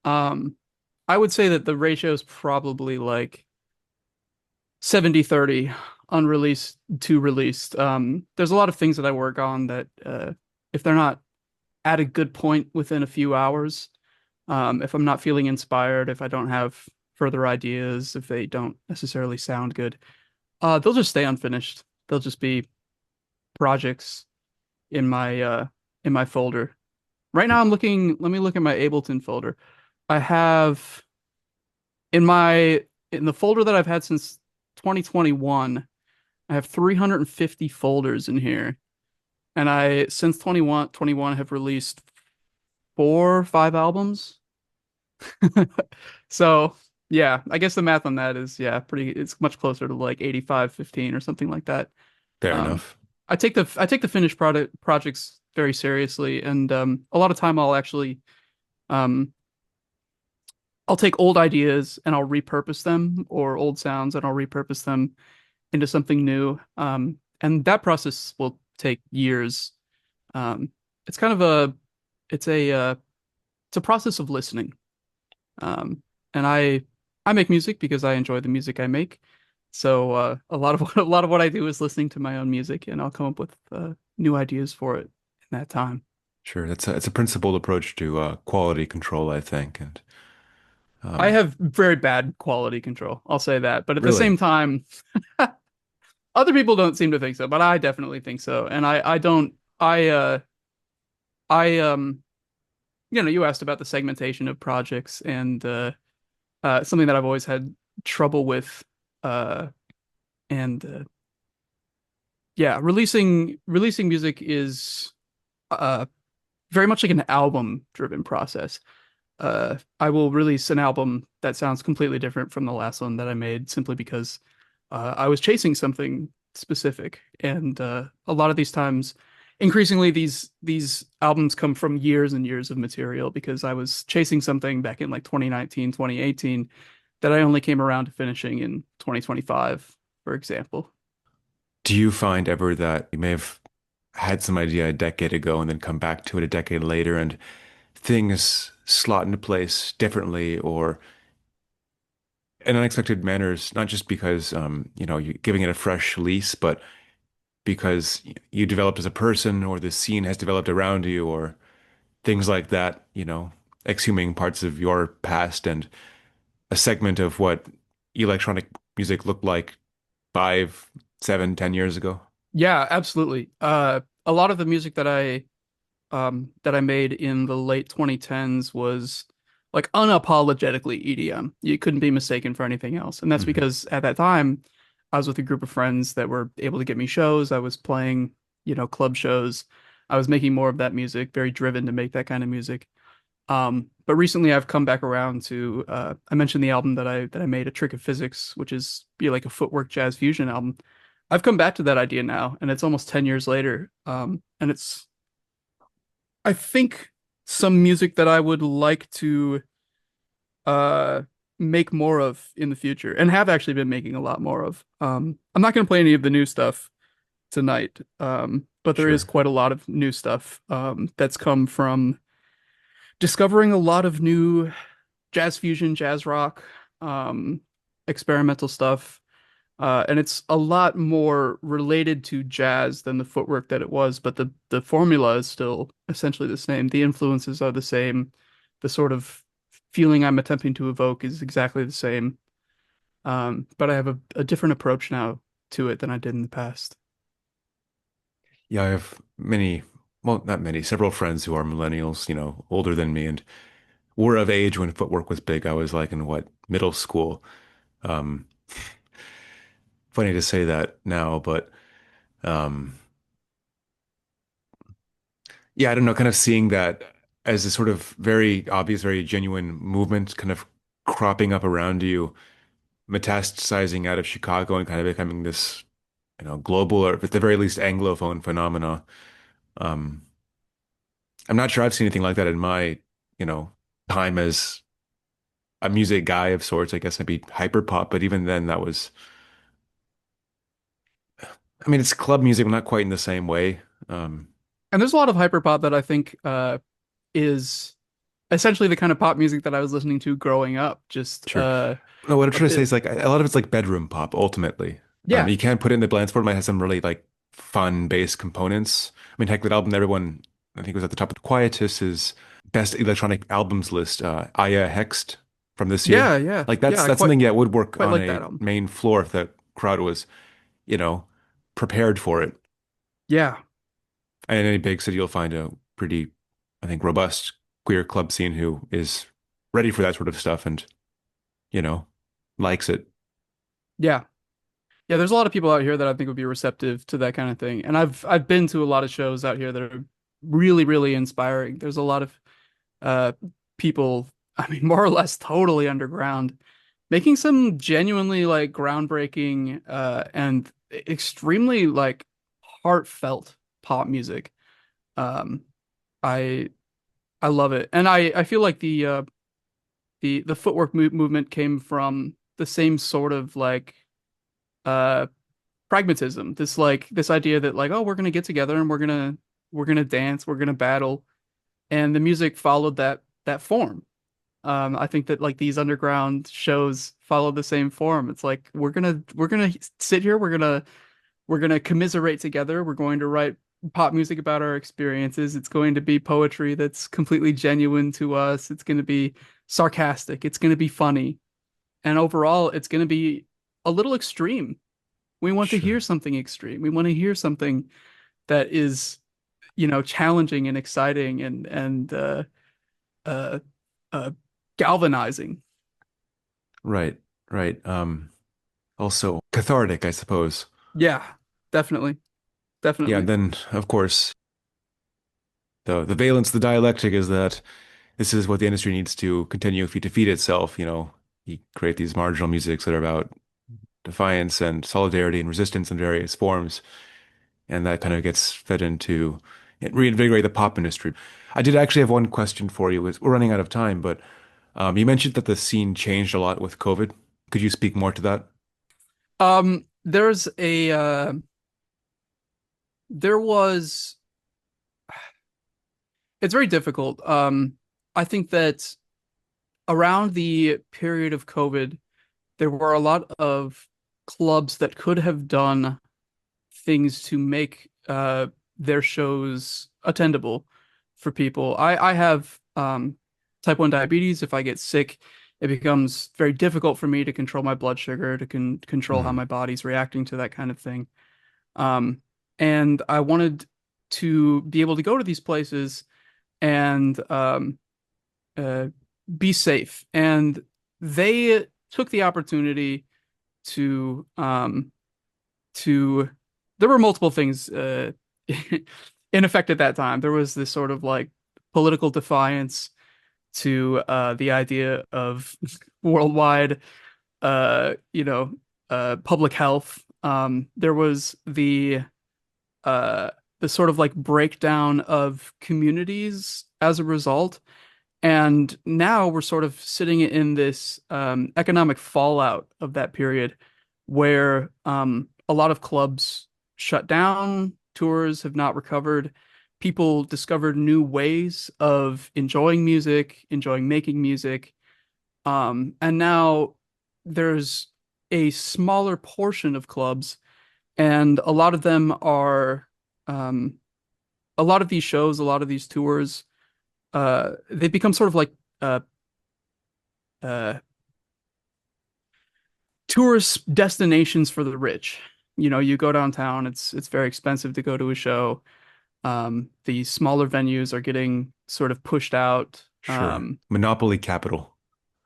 Um, I would say that the ratio is probably like 70-30 unreleased to released. There's a lot of things that I work on that if they're not at a good point within a few hours, if I'm not feeling inspired, if I don't have further ideas, if they don't necessarily sound good, they'll just stay unfinished. They'll just be projects in my folder. Right now I'm looking, let me look at my Ableton folder. I have in the folder that I've had since 2021, I have 350 folders in here. And I since 21 have released 4 or 5 albums. So yeah, I guess the math on that is yeah, it's much closer to like 85-15 or something like that. Fair Um, enough. I take the finished product projects very seriously, and a lot of time um I'll take old ideas and I'll repurpose them, or old sounds and I'll repurpose them into something new. And that process will take years. It's kind of it's a it's a process of listening. And I make music because I enjoy the music I make. So a lot of what I do is listening to my own music, and I'll come up with new ideas for it in that time. Sure, it's a principled approach to quality control, I think. And I um, have very bad quality control, I'll say that. But at the really, same time, other people don't seem to think so, but I definitely think so. And I don't I you asked about the segmentation of projects, and something that I've always had trouble with, uh and yeah, releasing music is uh very much like an album driven process. I will release an album that sounds completely different from the last one that I made, simply because I was chasing something specific. And a lot of these times, increasingly, these albums come from years and years of material, because I was chasing something back in like 2019, 2018 that I only came around to finishing in 2025, for example. do you find ever that you may have had some idea a decade ago and then come back to it a decade later and things slot into place differently or in unexpected manners, not just because you're giving it a fresh lease, but because you developed as a person or the scene has developed around you or things like that, exhuming parts of your past and a segment of what electronic music looked like 5, 7, 10 years ago. Yeah, absolutely. A lot of the music that I made in the late 2010s was like unapologetically EDM. You couldn't be mistaken for anything else. And that's Hmm. because at that time I was with a group of friends that were able to get me shows. I was playing, club shows. I was making more of that music, very driven to make that kind of music. But recently I've come back around to I mentioned the album that I made, A Trick of Physics, which is like a footwork jazz fusion album. I've come back to that idea now, and it's almost 10 years later. And it's I think some music that I would like to uh make more of in the future, and have actually been making a lot more of. I'm not going to play any of the new stuff tonight, but there is Sure. quite a lot of new stuff that's come from discovering a lot of new jazz fusion, jazz rock, um, experimental stuff. And it's a lot more related to jazz than the footwork that it was, but the formula is still essentially the same. The influences are the same. The sort of feeling I'm attempting to evoke is exactly the same. But I have a different approach now to it than I did in the past. Yeah, I have many, well, not many, several friends who are millennials, older than me, and were of age when footwork was big. I was like in what, middle school. Um, Funny to say that now, but um, yeah, I don't know, kind of seeing that as a sort of very obvious, very genuine movement kind of cropping up around you, metastasizing out of Chicago and kind of becoming this, global or at the very least Anglophone phenomena. Um, I'm not sure I've seen anything like that in my, you know, time as a music guy of sorts. I guess maybe hyperpop, but even then that was, I mean, it's club music, but not quite in the same way. Um, And there's a lot of hyperpop that I think is essentially the kind of pop music that I was listening to growing up. Just sure. No, what I'm a trying to say bit, is like a lot of it's like bedroom pop ultimately. yeah, You can't put it in the blend sport. It might have some really like fun bass components. I mean, heck, that album that everyone I think was at the top of the Quietus's best electronic albums list, Aya Hext from this year. yeah, yeah, Like yeah. I that's something that would work quite on like a that album. main floor if the crowd was, you know, prepared for it. Yeah, And in any big city, you'll find a pretty, I think, robust queer club scene who is ready for that sort of stuff and, you know, likes it. yeah. Yeah, there's a lot of people out here that I think would be receptive to that kind of thing. And I've been to a lot of shows out here that are really, really inspiring. There's a lot of uh people, I mean, more or less totally underground, making some genuinely like groundbreaking and extremely like heartfelt pop music. Um I I love it. And I feel like the footwork movement came from the same sort of like uh pragmatism, this idea that like, oh, we're gonna get together and we're gonna dance, we're gonna battle, and the music followed that form. I think that like these underground shows follow the same form. It's like we're gonna sit here, we're gonna commiserate together, we're going to write pop music about our experiences. It's going to be poetry that's completely genuine to us. It's going to be sarcastic. It's going to be funny, and overall, it's going to be a little extreme. We want to hear Sure. something extreme. We want to hear something that is, challenging and exciting and uh, uh, galvanizing. Right, right. Also cathartic, I suppose. Yeah, definitely, Yeah, and definitely. then of course the valence, the dialectic is that this is what the industry needs to continue if you defeat itself, you create these marginal musics that are about defiance and solidarity and resistance in various forms, and that kind of gets fed into reinvigorate the pop industry. I did actually have one question for you. We're running out of time, but you mentioned that the scene changed a lot with COVID. Could you speak more to that? There's a there was it's very difficult. I think that around the period of COVID, there were a lot of clubs that could have done things to make their shows attendable for people. I have type 1 diabetes. If I get sick, it becomes very difficult for me to control my blood sugar, to control how Hmm. my body's reacting to that kind of thing. Um, and I wanted to be able to go to these places and uh, be safe. And they took the opportunity to to there were multiple things in effect at that time. There was this sort of like political defiance to the idea of worldwide public health. There was uh the sort of like breakdown of communities as a result. And now we're sort of sitting in this economic fallout of that period where a lot of clubs shut down, tours have not recovered, people discovered new ways of enjoying music, enjoying making music. And now there's a smaller portion of clubs, and a lot of them are um, a lot of these shows, a lot of these tours, they become sort of like uh, uh, tourist destinations for the rich. You know, you go downtown, it's very expensive to go to a show. The smaller venues are getting sort of pushed out. Sure. Monopoly capital.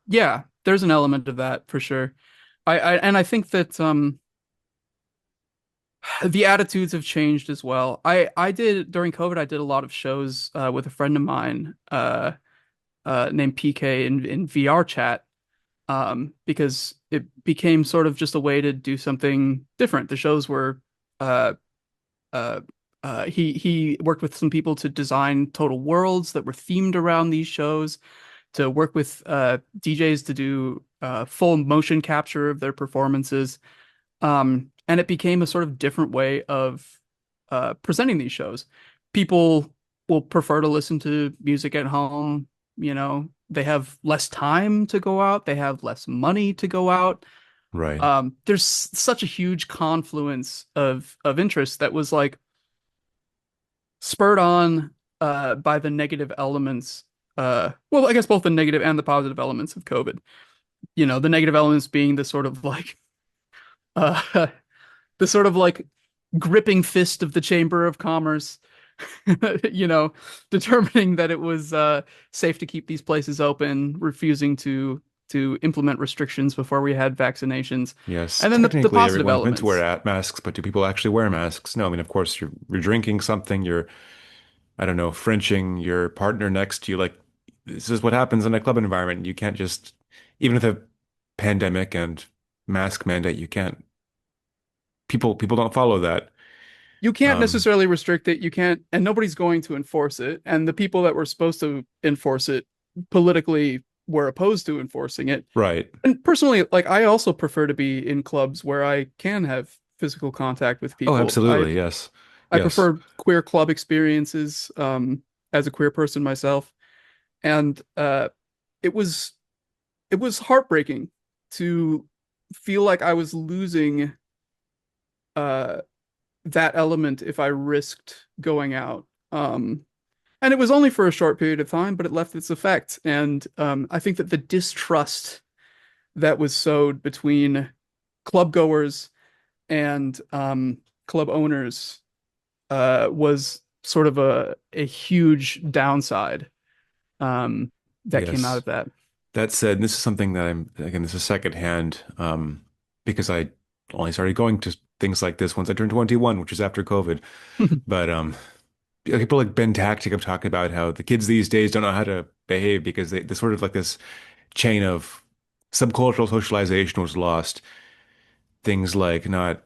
Yeah, there's an element of that for sure. I think that the attitudes have changed as well. I did during COVID, I did a lot of shows with a friend of mine named PK in VR chat, because it became sort of just a way to do something different. The shows were uh, uh, he worked with some people to design total worlds that were themed around these shows, to work with DJs to do full motion capture of their performances. And it became a sort of different way of presenting these shows. People will prefer to listen to music at home. You know, they have less time to go out, they have less money to go out. Right. There's such a huge confluence of interest that was like spurred on by the negative elements. Well, I guess both the negative and the positive elements of COVID. You know, the negative elements being the sort of like uh, the sort of like gripping fist of the Chamber of Commerce, you know, determining that it was safe to keep these places open, refusing to implement restrictions before we had vaccinations, Yes, and then the technically positive everyone's meant to elements. wear masks, but do people actually wear masks? No, I mean, of course, you're drinking something, you're, I don't know, Frenching your partner next to you. Like, this is what happens in a club environment. You can't just, even with a pandemic and mask mandate, you can't, people don't follow that. You can't Um, necessarily restrict it. You can't, and nobody's going to enforce it. And the people that were supposed to enforce it politically were opposed to enforcing it. right. And personally, like I also prefer to be in clubs where I can have physical contact with Oh, people. absolutely. Yes. I Yes. prefer queer club experiences as a queer person myself. And it was it was heartbreaking to feel like I was losing uh that element if I risked going out. And it was only for a short period of time, but it left its effect. And I think that the distrust that was sowed between club goers and club owners was sort of a huge downside that came out Yes. of that. That said, this is something that again, this is secondhand, because I only started going to things like this once I turned 21, which is after COVID. But people like Ben Tactic have talked about how the kids these days don't know how to behave because they sort of like this chain of subcultural socialization was lost. Things like not,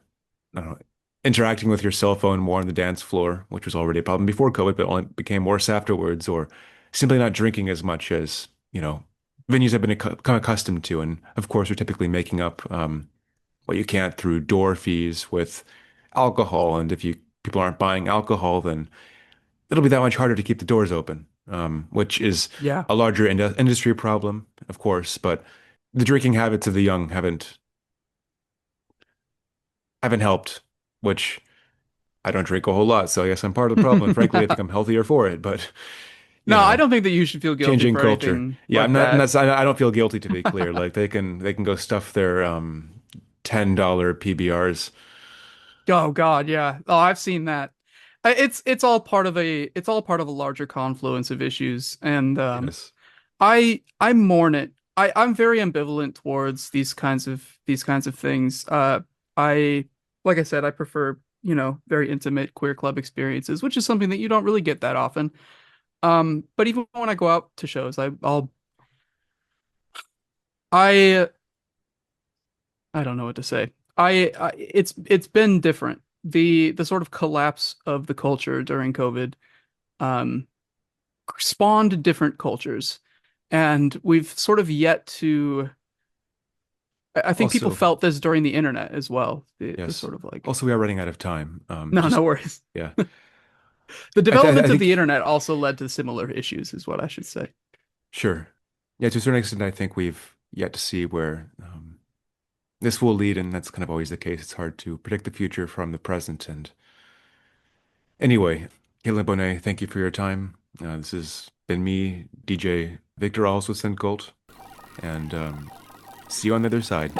I don't know, interacting with your cell phone more on the dance floor, which was already a problem before COVID, but only became worse afterwards, or simply not drinking as much as, venues have become accustomed to. And of course, are typically making up what you can't through door fees with alcohol. And if people aren't buying alcohol, then it'll be that much harder to keep the doors open, which is Yeah. a larger industry problem, of course, but the drinking habits of the young haven't helped, which I don't drink a whole lot, so I guess I'm part of the problem. And frankly, I think I'm healthier for it, but you No, I know, don't think that you should feel guilty changing for culture. anything Yeah, like that. I don't feel guilty to be clear. Like they can go stuff their $10 PBRs. Oh God, yeah. Oh, I've seen that. It's all part of a larger confluence of issues, and Yes. I mourn it. I'm very ambivalent towards these kinds of things. I like I said, I prefer, very intimate queer club experiences, which is something that you don't really get that often. But even when I go out to shows, I I don't know what to say. It's been different. The sort of collapse of the culture during COVID um spawned different cultures, and we've sort of yet to. I think people Also, felt this during the internet as well. The yes. sort of like Also, we are running out of time. no worries. Yeah. The development I of think the internet also led to similar issues, is what I should say. sure. Yeah, to a certain extent, I think we've yet to see where this will lead, and that's kind of always the case. It's hard to predict the future from the present. And anyway, Kaelin Bougneit, thank you for your time. This has been me, DJ Victor, also SynKult, and see you on the other side.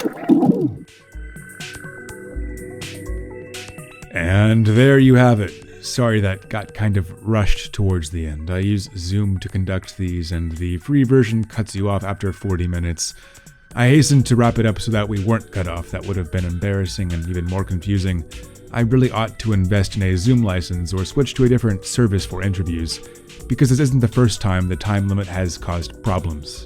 And there you have it. Sorry that got kind of rushed towards the end. I use Zoom to conduct these, and the free version cuts you off after 40 minutes. I hastened to wrap it up so that we weren't cut off. That would have been embarrassing and even more confusing. I really ought to invest in a Zoom license or switch to a different service for interviews, because this isn't the first time the time limit has caused problems.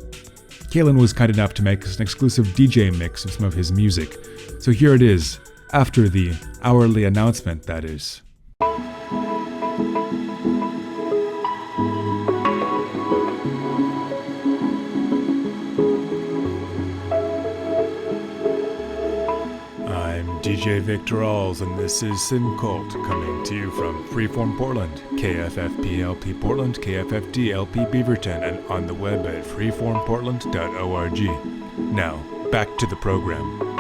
Kaelin was kind enough to make us an exclusive DJ mix of some of his music, so here it is, after the hourly announcement, that is. DJ Victor Alls, and this is SynKult, coming to you from Freeform Portland, KFFPLP Portland, KFFDLP Beaverton, and on the web at freeformportland.org. Now, back to the program.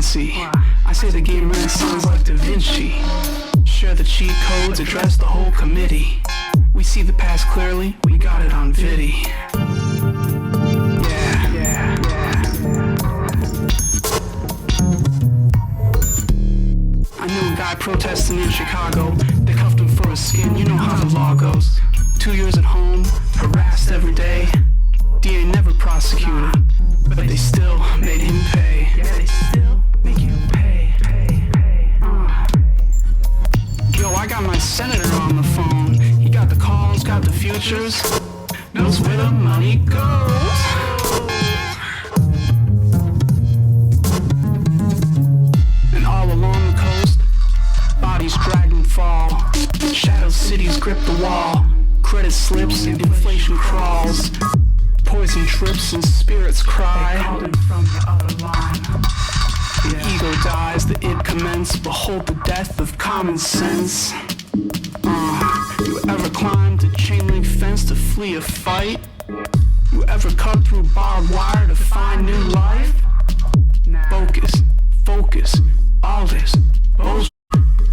fancy. I say the game renaissance like Da Vinci. Share the cheat codes, address the whole committee. We see the past clearly, we got it on vidi. Yeah. I knew a guy protesting in Chicago. They cuffed him for his skin, you know how the law goes. 2 years at home, harassed every day. DA never prosecuted, but they still made him pay. Yeah, they still make you pay. Yo, I got my senator on the phone. He got the calls, got the futures, knows where the money goes. And all along the coast, bodies drag and fall. Shadow cities grip the wall. Credit slips, inflation crawls. Poison trips and spirits cry. They called him from the other line. The ego dies, the id commence. Behold the death of common sense. You ever climbed a chain link fence to flee a fight? You ever cut through barbed wire to find new life? Focus, all this bullshit.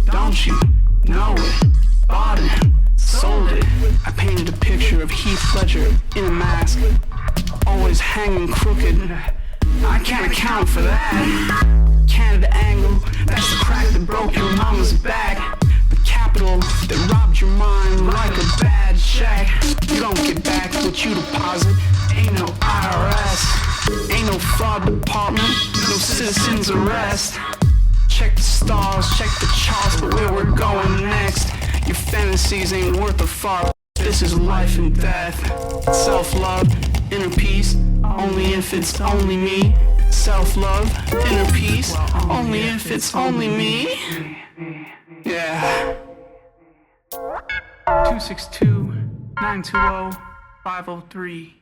Don't you know it? Bought it, sold it. I painted a picture of Heath Ledger in a mask, always hanging crooked. I can't account for that. Canada angle, that's the crack that broke your mama's back. The capital that robbed your mind like a bad check. You don't get back what you deposit. Ain't no IRS, ain't no fraud department, no citizen's arrest. Check the stars, check the charts, but where we're going next. Your fantasies ain't worth a fart. This is life and death. Self-love, inner peace, only if it's only me. Self-love, inner peace, only if it's only me. Yeah. 262-920-503.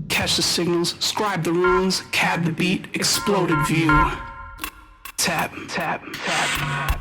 Catch the signals, scribe the runes, cab the beat, exploded view. Tap, tap, tap, tap, tap.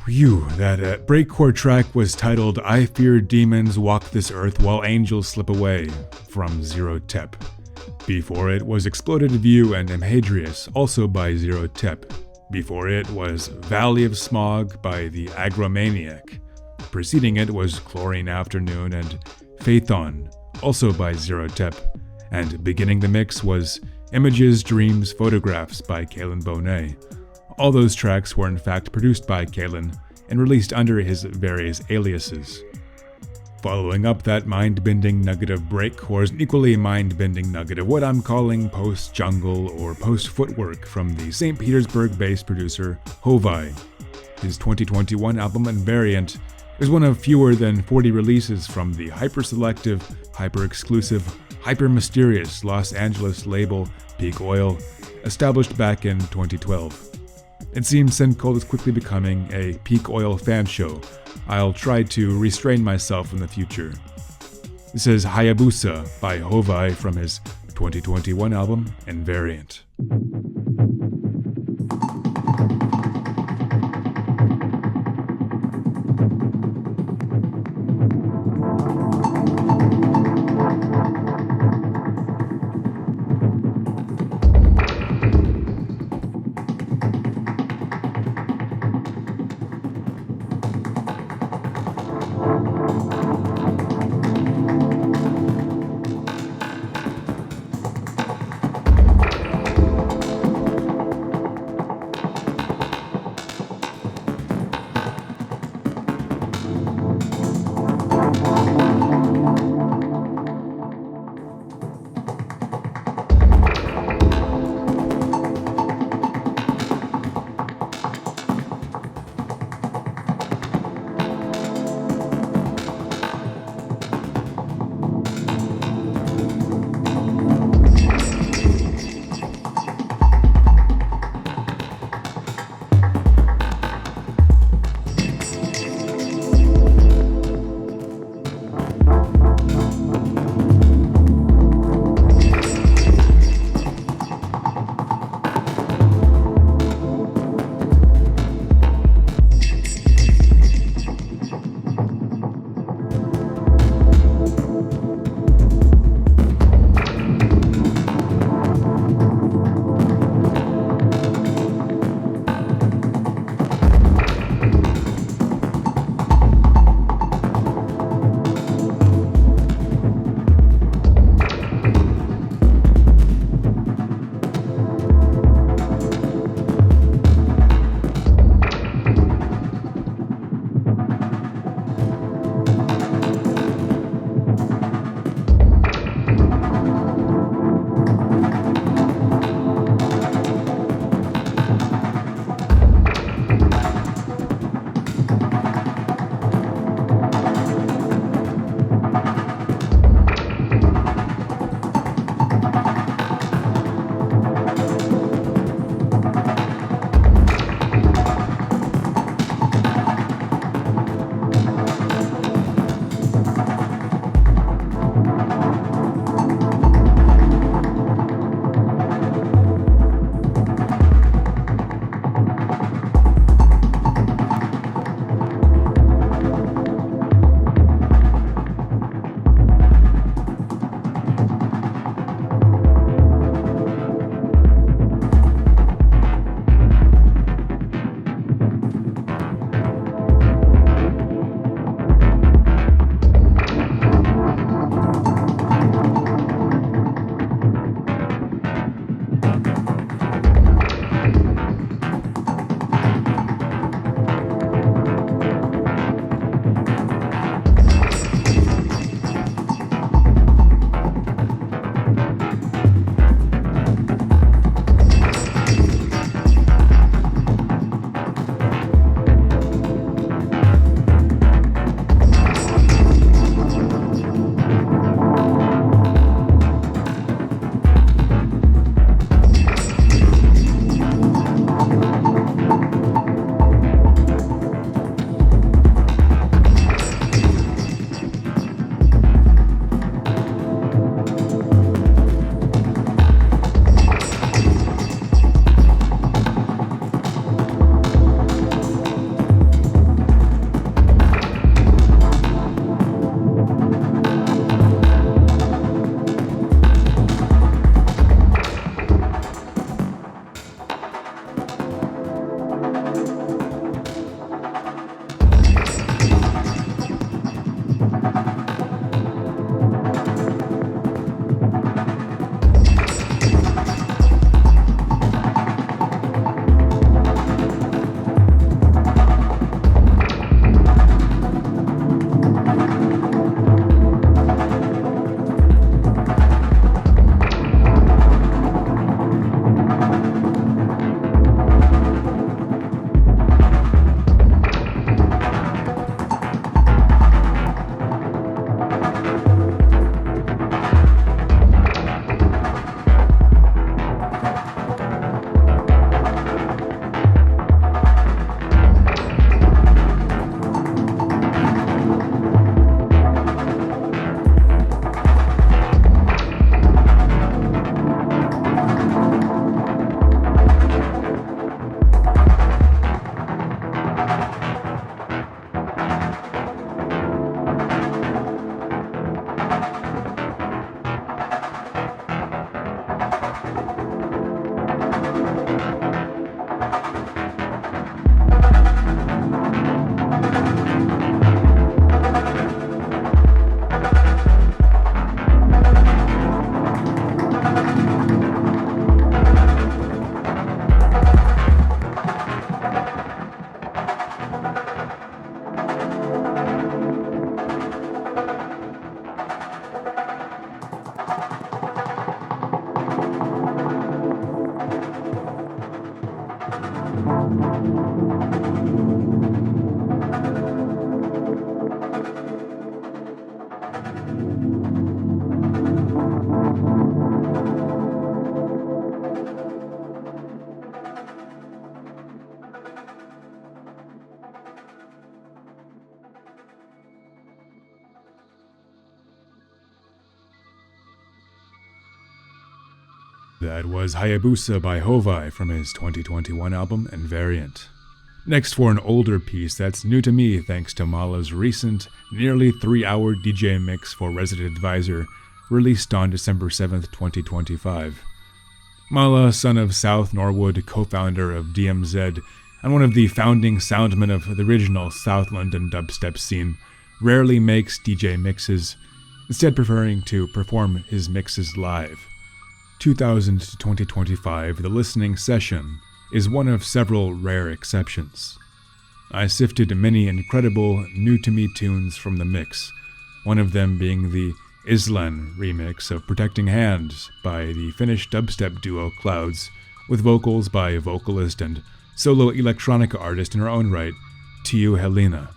That breakcore track was titled I Fear Demons Walk This Earth While Angels Slip Away from Zero Tep. Before it was Exploded View and Amhadrius, also by Zero Tep. Before it was Valley of Smog by the Agromaniac. Preceding it was Chlorine Afternoon and Phaethon, also by Zero Tep. And beginning the mix was Images, Dreams, Photographs by Kaelin Bougneit. All those tracks were in fact produced by Kaelin and released under his various aliases. Following up that mind-bending nugget of breakcore is an equally mind-bending nugget of what I'm calling post-jungle or post-footwork from the St. Petersburg-based producer Hoavi. His 2021 album Invariant is one of fewer than 40 releases from the hyper-selective, hyper-exclusive, hyper-mysterious Los Angeles label Peak Oil, established back in 2012. It seems SynKult is quickly becoming a Peak Oil fan show. I'll try to restrain myself in the future. This is Hayabusa by Hoavi from his 2021 album Invariant. That was Hayabusa by Hoavi from his 2021 album Invariant. Next for an older piece that's new to me thanks to Mala's recent, nearly 3-hour DJ mix for Resident Advisor, released on December 7th, 2025. Mala, son of South Norwood, co-founder of DMZ, and one of the founding soundmen of the original South London dubstep scene, rarely makes DJ mixes, instead preferring to perform his mixes live. 2000 to 2025, the listening session is one of several rare exceptions. I sifted many incredible new-to-me tunes from the mix, one of them being the Islan remix of Protecting Hands by the Finnish dubstep duo Clouds, with vocals by vocalist and solo electronica artist in her own right, Tiu Helena.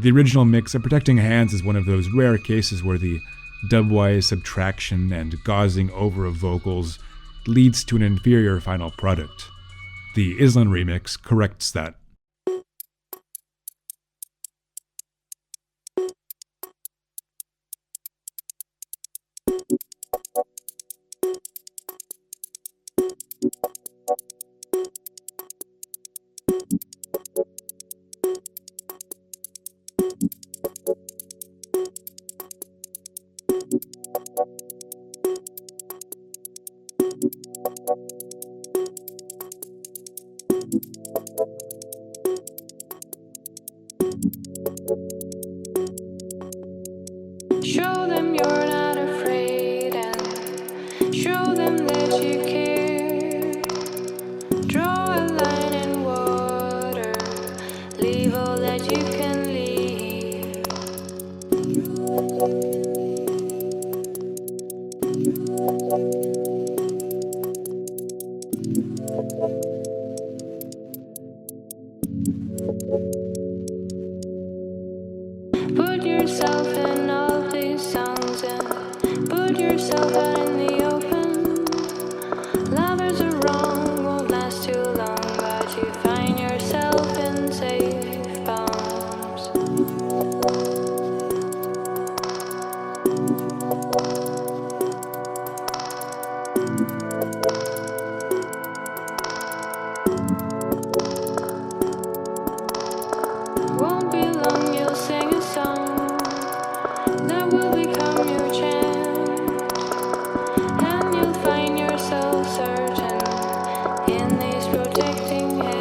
The original mix of Protecting Hands is one of those rare cases where the dubwise subtraction and gauzing over of vocals leads to an inferior final product. The Islan remix corrects that. Show them you're not afraid and show them that you care. Draw a line in water, leave all that you can leave. Put yourself in all these songs and put yourself out in the open. Lovers are wrong, won't last too long, but you find yourself in safe palms. Won't be long, you'll sing a song that will become your chant, and you'll find yourself certain in these protecting hands.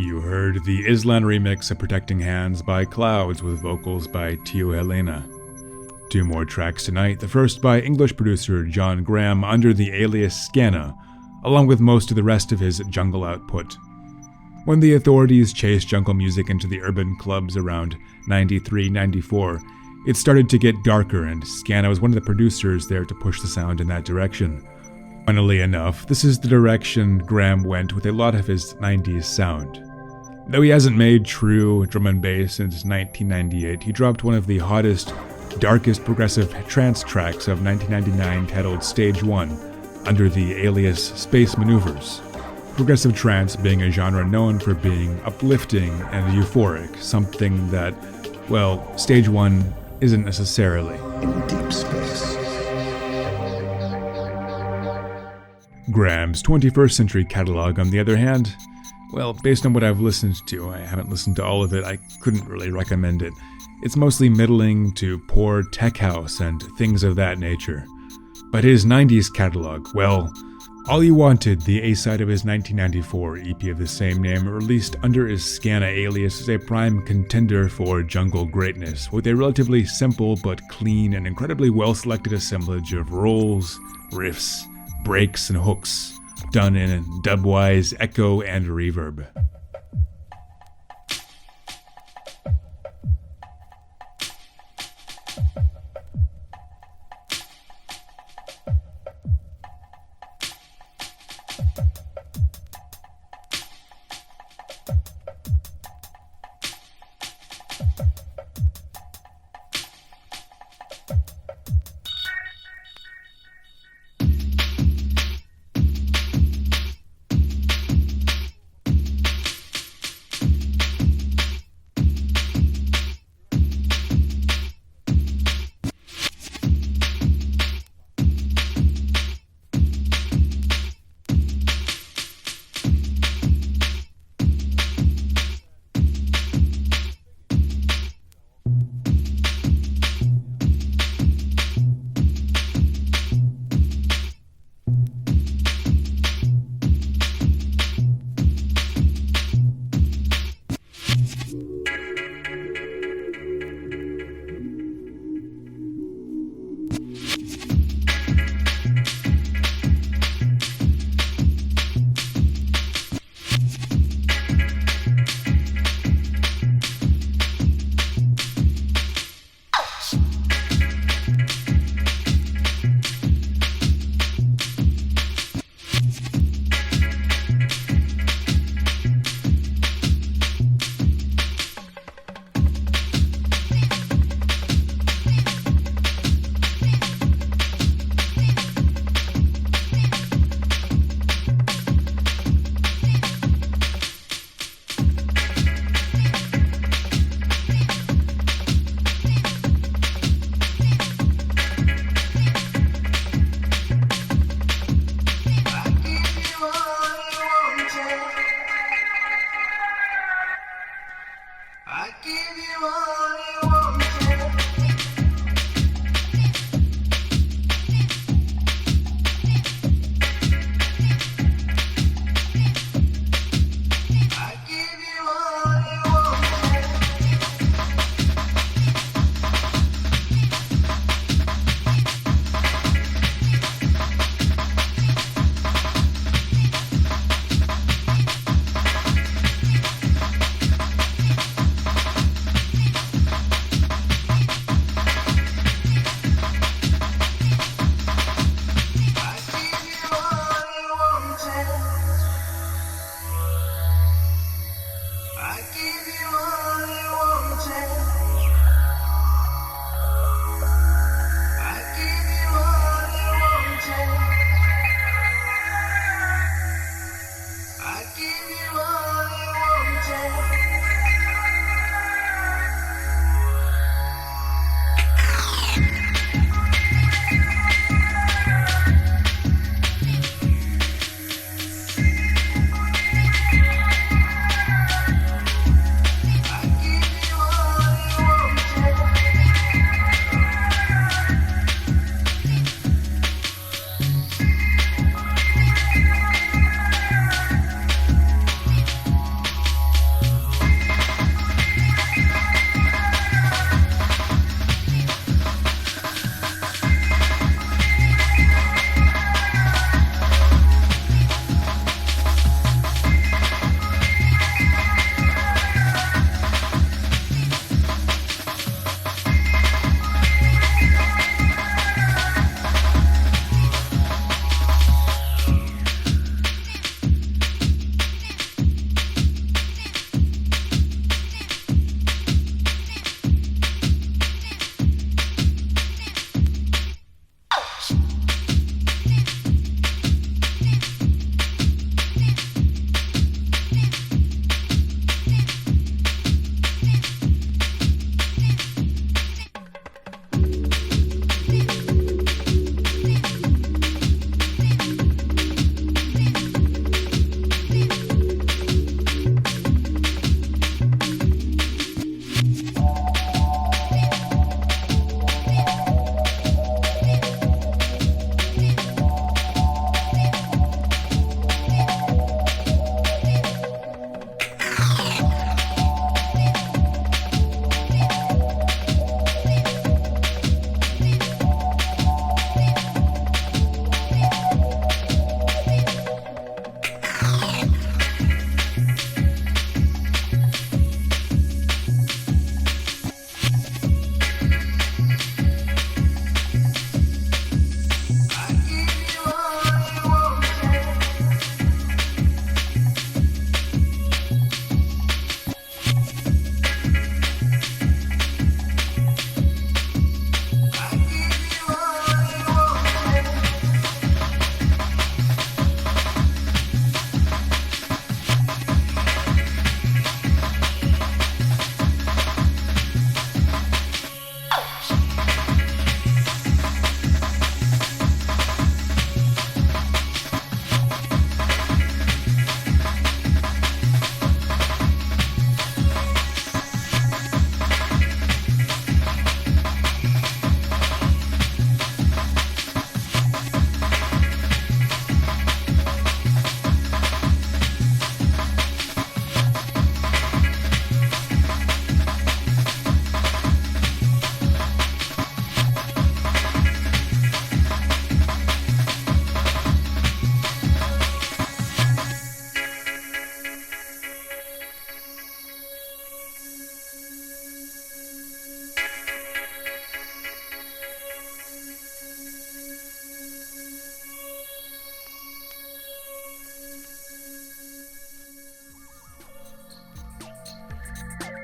You heard the Islan remix of Protecting Hands by Clouds with vocals by Tio Helena. 2 more tracks tonight, the first by English producer John Graham under the alias Skanna, along with most of the rest of his jungle output. When the authorities chased jungle music into the urban clubs around 93-94, it started to get darker, and Skanna was one of the producers there to push the sound in that direction. Funnily enough, this is the direction Graham went with a lot of his 90s sound. Though he hasn't made true drum and bass since 1998, he dropped one of the hottest, darkest progressive trance tracks of 1999 titled Stage 1 under the alias Space Maneuvers. Progressive trance being a genre known for being uplifting and euphoric, something that, well, Stage 1 isn't necessarily. In deep space. Graham's 21st century catalog, on the other hand, well, based on what I've listened to, I haven't listened to all of it, I couldn't really recommend it. It's mostly middling to poor tech house and things of that nature. But his 90s catalog, well, all you wanted, the A-side of his 1994 EP of the same name, released under his Skanna alias, is a prime contender for jungle greatness, with a relatively simple but clean and incredibly well-selected assemblage of rolls, riffs, breaks, and hooks, done in dubwise echo and reverb.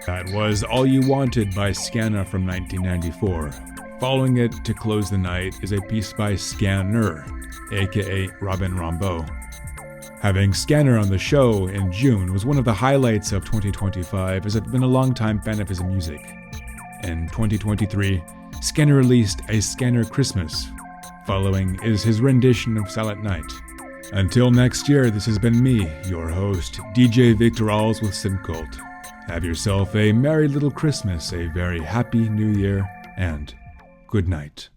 That was All You Wanted by Skanna from 1994. Following it, to close the night, is a piece by Skanner, aka Robin Rambeau. Having Skanner on the show in June was one of the highlights of 2025, as I've been a long-time fan of his music. In 2023, Skanner released A Skanner Christmas. Following is his rendition of Silent Night. Until next year, this has been me, your host, DJ Victor Alls with SynKult. Have yourself a merry little Christmas, a very happy New Year, and good night.